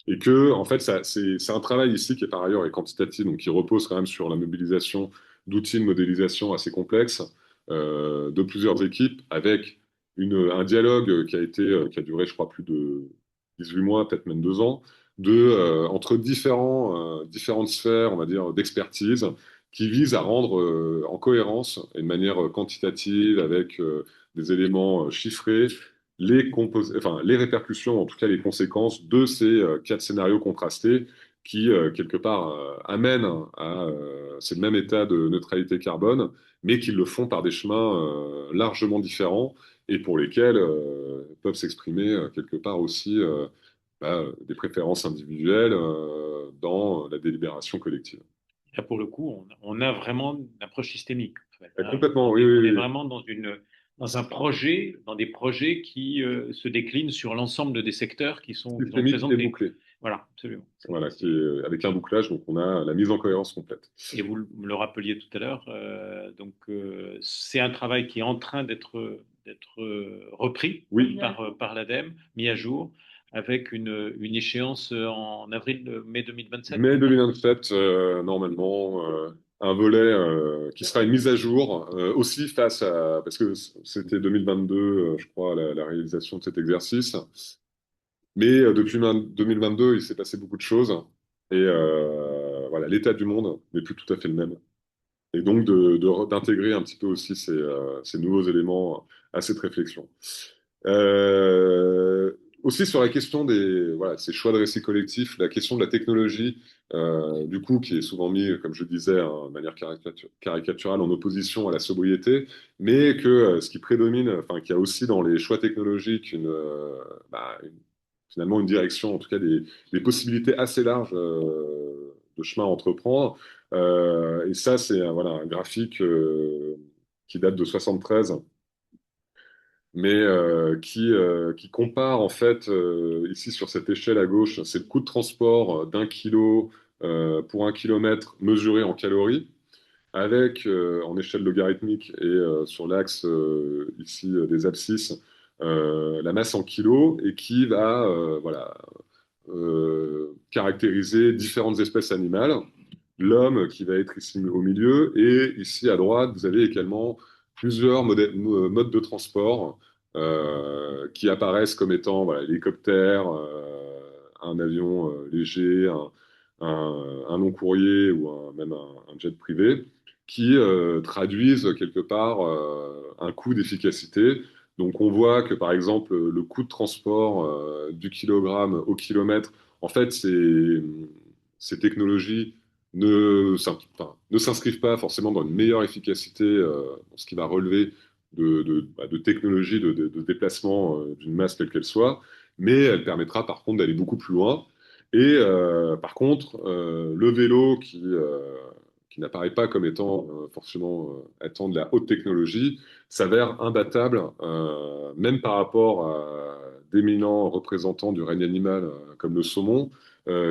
Et que, en fait, c'est un travail ici qui est par ailleurs est quantitatif, donc qui repose quand même sur la mobilisation d'outils de modélisation assez complexes de plusieurs équipes, avec un dialogue qui a duré, je crois, plus de 18 mois, peut-être même 2 ans, entre différentes sphères, on va dire, d'expertise, qui visent à rendre en cohérence et de manière quantitative, avec des éléments chiffrés, les répercussions, en tout cas les conséquences de ces quatre scénarios contrastés, qui, quelque part, amènent à ce même état de neutralité carbone, mais qui le font par des chemins largement différents et pour lesquels peuvent s'exprimer quelque part aussi des préférences individuelles dans la délibération collective. Là, pour le coup, on a vraiment une approche systémique, en fait, hein. Complètement, oui, oui, On est oui. vraiment dans un projet, dans des projets qui se déclinent sur l'ensemble des secteurs qui sont Systémique et présentés. bouclé. Voilà, absolument. Voilà, avec un bouclage, donc on a la mise en cohérence complète. Et vous le rappeliez tout à l'heure, c'est un travail qui est en train d'être repris Oui, par l'ADEME, mis à jour, avec une échéance en mai 2027. mai 2027, normalement, un volet qui sera une mise à jour aussi face à, parce que c'était 2022, je crois, la réalisation de cet exercice. Mais depuis 2022, il s'est passé beaucoup de choses. Et voilà, l'état du monde n'est plus tout à fait le même. Et donc d'intégrer un petit peu aussi ces nouveaux éléments à cette réflexion. Aussi sur la question voilà, ces choix de récits collectifs, la question de la technologie, du coup, qui est souvent mis, comme je disais, hein, de manière caricaturale en opposition à la sobriété, mais que ce qui prédomine, enfin, qu'il y a aussi dans les choix technologiques finalement une direction, en tout cas des possibilités assez larges de chemin à entreprendre. Et ça, c'est voilà, un graphique qui date de 73, mais qui compare en fait, ici sur cette échelle à gauche, c'est le coût de transport d'1 kilo pour 1 kilomètre mesuré en calories, avec en échelle logarithmique et sur l'axe ici des abscisses, la masse en kilos, et qui va voilà, caractériser différentes espèces animales. L'homme qui va être ici au milieu, et ici à droite, vous avez également plusieurs modes de transport qui apparaissent comme étant voilà, l'hélicoptère, un avion léger, un long courrier ou même un jet privé, qui traduisent quelque part un coût d'efficacité. Donc on voit que par exemple le coût de transport du kilogramme au kilomètre, en fait ces technologies ne s'inscrivent pas forcément dans une meilleure efficacité dans ce qui va relever de technologie de déplacement d'une masse quelle qu'elle soit, mais elle permettra par contre d'aller beaucoup plus loin. Et par contre, le vélo qui n'apparaît pas comme étant forcément étant de la haute technologie, s'avère imbattable, même par rapport à d'éminents représentants du règne animal comme le saumon,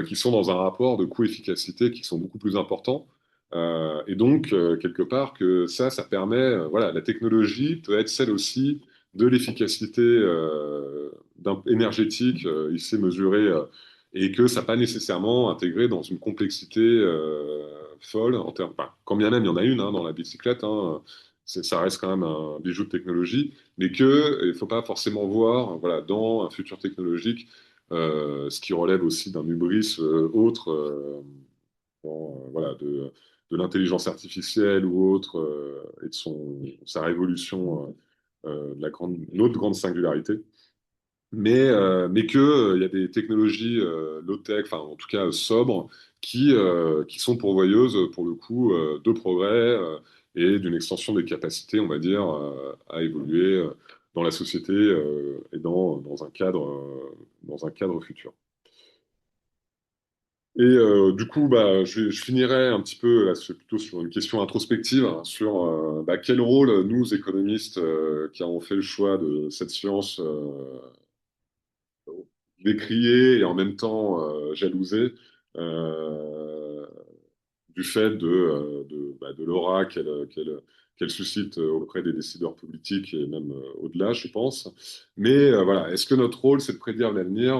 qui sont dans un rapport de coût-efficacité qui sont beaucoup plus importants. Et donc, quelque part, que ça permet, voilà, la technologie peut être celle aussi de l'efficacité énergétique, ici mesurée, et que ça n'a pas nécessairement intégré dans une complexité folle, en termes, enfin, quand bien même il y en a une hein, dans la bicyclette, hein, ça reste quand même un bijou de technologie, mais qu'il ne faut pas forcément voir voilà, dans un futur technologique ce qui relève aussi d'un hubris autre, voilà, de l'intelligence artificielle ou autre, et de sa révolution de notre grande singularité. Mais que, il y a des technologies low-tech, enfin en tout cas sobres, qui sont pourvoyeuses pour le coup de progrès et d'une extension des capacités, on va dire, à évoluer dans la société et dans un cadre futur. Et du coup, je finirai un petit peu, là, c'est plutôt sur une question introspective, hein, sur quel rôle nous, économistes, qui avons fait le choix de cette science, décrier et en même temps jalouser du fait de l'aura qu'elle suscite auprès des décideurs politiques et même au-delà, je pense. Mais voilà, est-ce que notre rôle, c'est de prédire l'avenir?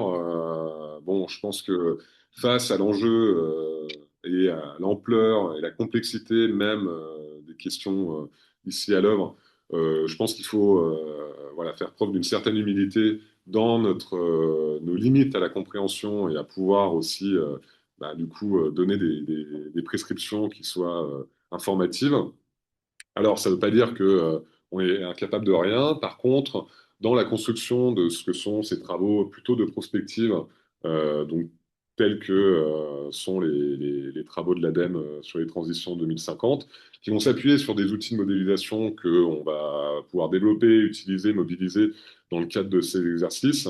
Bon, je pense que face à l'enjeu et à l'ampleur et la complexité même des questions ici à l'œuvre, je pense qu'il faut voilà, faire preuve d'une certaine humilité dans nos limites à la compréhension et à pouvoir aussi du coup, donner des prescriptions qui soient informatives. Alors, ça ne veut pas dire que, on est incapable de rien. Par contre, dans la construction de ce que sont ces travaux plutôt de prospective, donc tels que sont les travaux de l'ADEME sur les transitions 2050, qui vont s'appuyer sur des outils de modélisation qu'on va pouvoir développer, utiliser, mobiliser dans le cadre de ces exercices.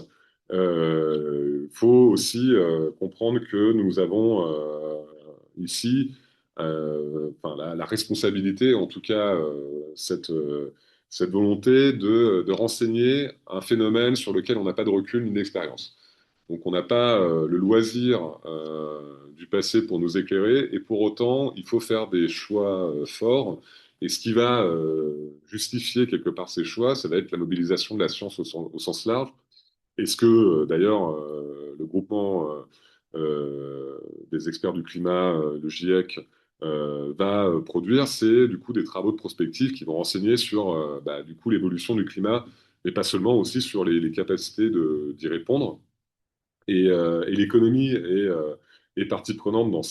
Il faut aussi comprendre que nous avons ici enfin, la responsabilité, en tout cas cette volonté de renseigner un phénomène sur lequel on n'a pas de recul ni d'expérience. Donc on n'a pas le loisir du passé pour nous éclairer, et pour autant, il faut faire des choix forts. Et ce qui va justifier quelque part ces choix, ça va être la mobilisation de la science au sens large. Et ce que d'ailleurs le groupement des experts du climat, le GIEC, va produire, c'est du coup des travaux de prospective qui vont renseigner sur bah, du coup l'évolution du climat, mais pas seulement, aussi sur les capacités d'y répondre. Et l'économie est partie prenante dans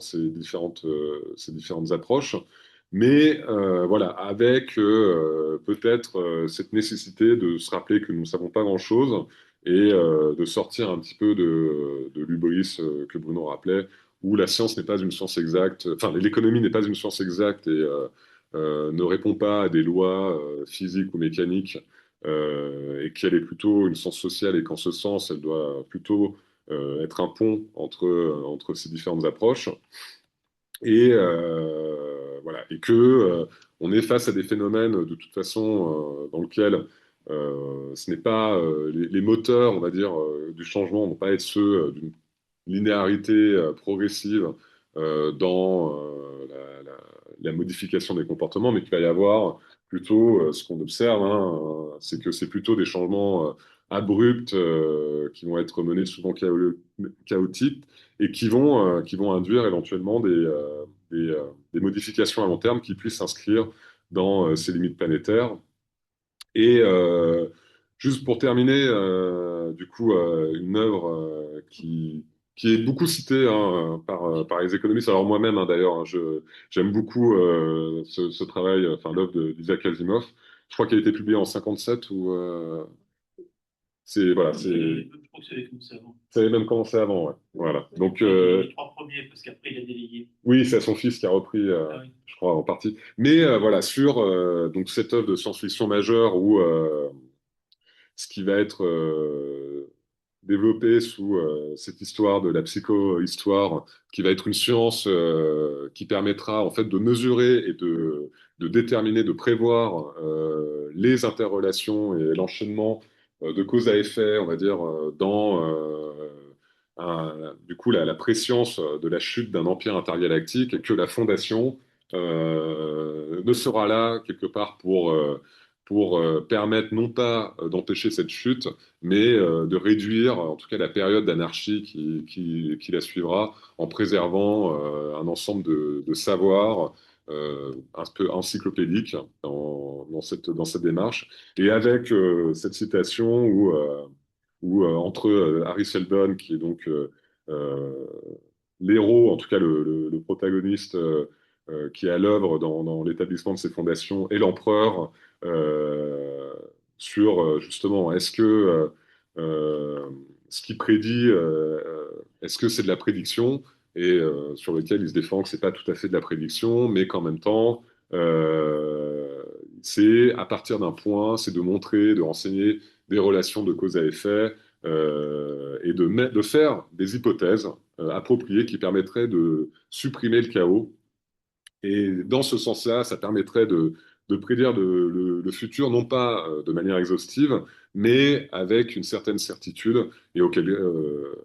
ces différentes approches. Mais voilà, avec peut-être cette nécessité de se rappeler que nous ne savons pas grand-chose et de sortir un petit peu de l'hubris que Bruno rappelait, où la science n'est pas une science exacte, enfin l'économie n'est pas une science exacte et ne répond pas à des lois physiques ou mécaniques, et qu'elle est plutôt une science sociale, et qu'en ce sens, elle doit plutôt être un pont entre ces différentes approches. Et voilà, et que on est face à des phénomènes de toute façon dans lesquels ce n'est pas les moteurs, on va dire, du changement, ne vont pas être ceux d'une linéarité progressive dans la modification des comportements, mais qu'il va y avoir plutôt ce qu'on observe, hein, c'est que c'est plutôt des changements abrupts qui vont être menés souvent chaotiques, et qui vont induire éventuellement des modifications à long terme qui puissent s'inscrire dans ces limites planétaires. Et juste pour terminer, du coup, une œuvre qui est beaucoup citée hein, par les économistes. Alors moi-même, hein, d'ailleurs, hein, j'aime beaucoup ce travail, enfin l'œuvre d'Isaac Asimov. Je crois qu'elle a été publiée en 57 ou c'est voilà, Je crois que ça avait commencé avant. ça avait même commencé avant, ouais. Voilà. Donc Les trois premiers, parce qu'après, il a délégué. oui, c'est son fils qui a repris, Ah oui. je crois, en partie. Mais voilà, sur donc cette œuvre de science-fiction majeure où ce qui va être développé sous cette histoire de la psycho-histoire, qui va être une science qui permettra en fait de mesurer et de déterminer, de prévoir les interrelations et l'enchaînement de cause à effet, on va dire, dans du coup la préscience de la chute d'un empire intergalactique, et que la Fondation ne sera là quelque part pour permettre non pas d'empêcher cette chute, mais de réduire en tout cas la période d'anarchie qui la suivra, en préservant un ensemble de savoirs un peu encyclopédiques dans cette démarche. Et avec cette citation où entre Harry Seldon, qui est donc euh, l'héros, en tout cas le protagoniste qui est à l'œuvre dans l'établissement de ces fondations, et l'empereur, euh, sur justement est-ce que ce qu'il prédit, est-ce que c'est de la prédiction, et sur lequel il se défend que c'est pas tout à fait de la prédiction, mais qu'en même temps, c'est à partir d'un point, c'est de montrer, de renseigner des relations de cause à effet, et de faire des hypothèses appropriées qui permettraient de supprimer le chaos. Et dans ce sens-là, ça permettrait de prédire le futur, non pas de manière exhaustive, mais avec une certaine certitude, et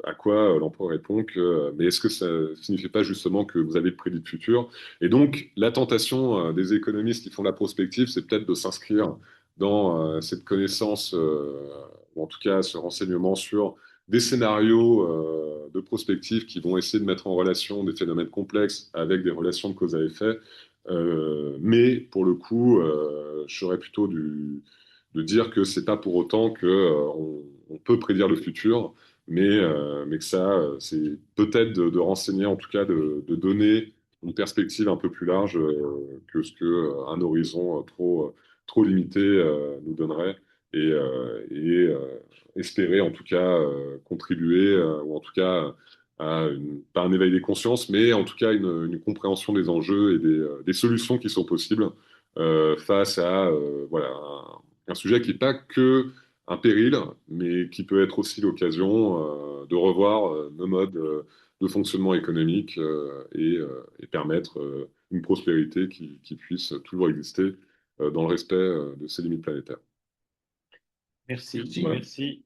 à quoi l'empereur répond que mais est-ce que ça ne signifie pas justement que vous avez prédit le futur? Et donc, la tentation des économistes qui font la prospective, c'est peut-être de s'inscrire dans cette connaissance, ou en tout cas ce renseignement sur des scénarios de prospective qui vont essayer de mettre en relation des phénomènes complexes avec des relations de cause à effet. Mais pour le coup, je serais plutôt de dire que c'est pas pour autant que on peut prédire le futur, mais que ça, c'est peut-être de renseigner, en tout cas de donner une perspective un peu plus large que ce que un horizon trop limité nous donnerait, et espérer en tout cas contribuer, ou en tout cas pas un éveil des consciences, mais en tout cas une compréhension des enjeux et des solutions qui sont possibles face à voilà, un sujet qui n'est pas que un péril, mais qui peut être aussi l'occasion de revoir nos modes de fonctionnement économique et permettre une prospérité qui puisse toujours exister dans le respect de ces limites planétaires. Merci, Voilà. merci.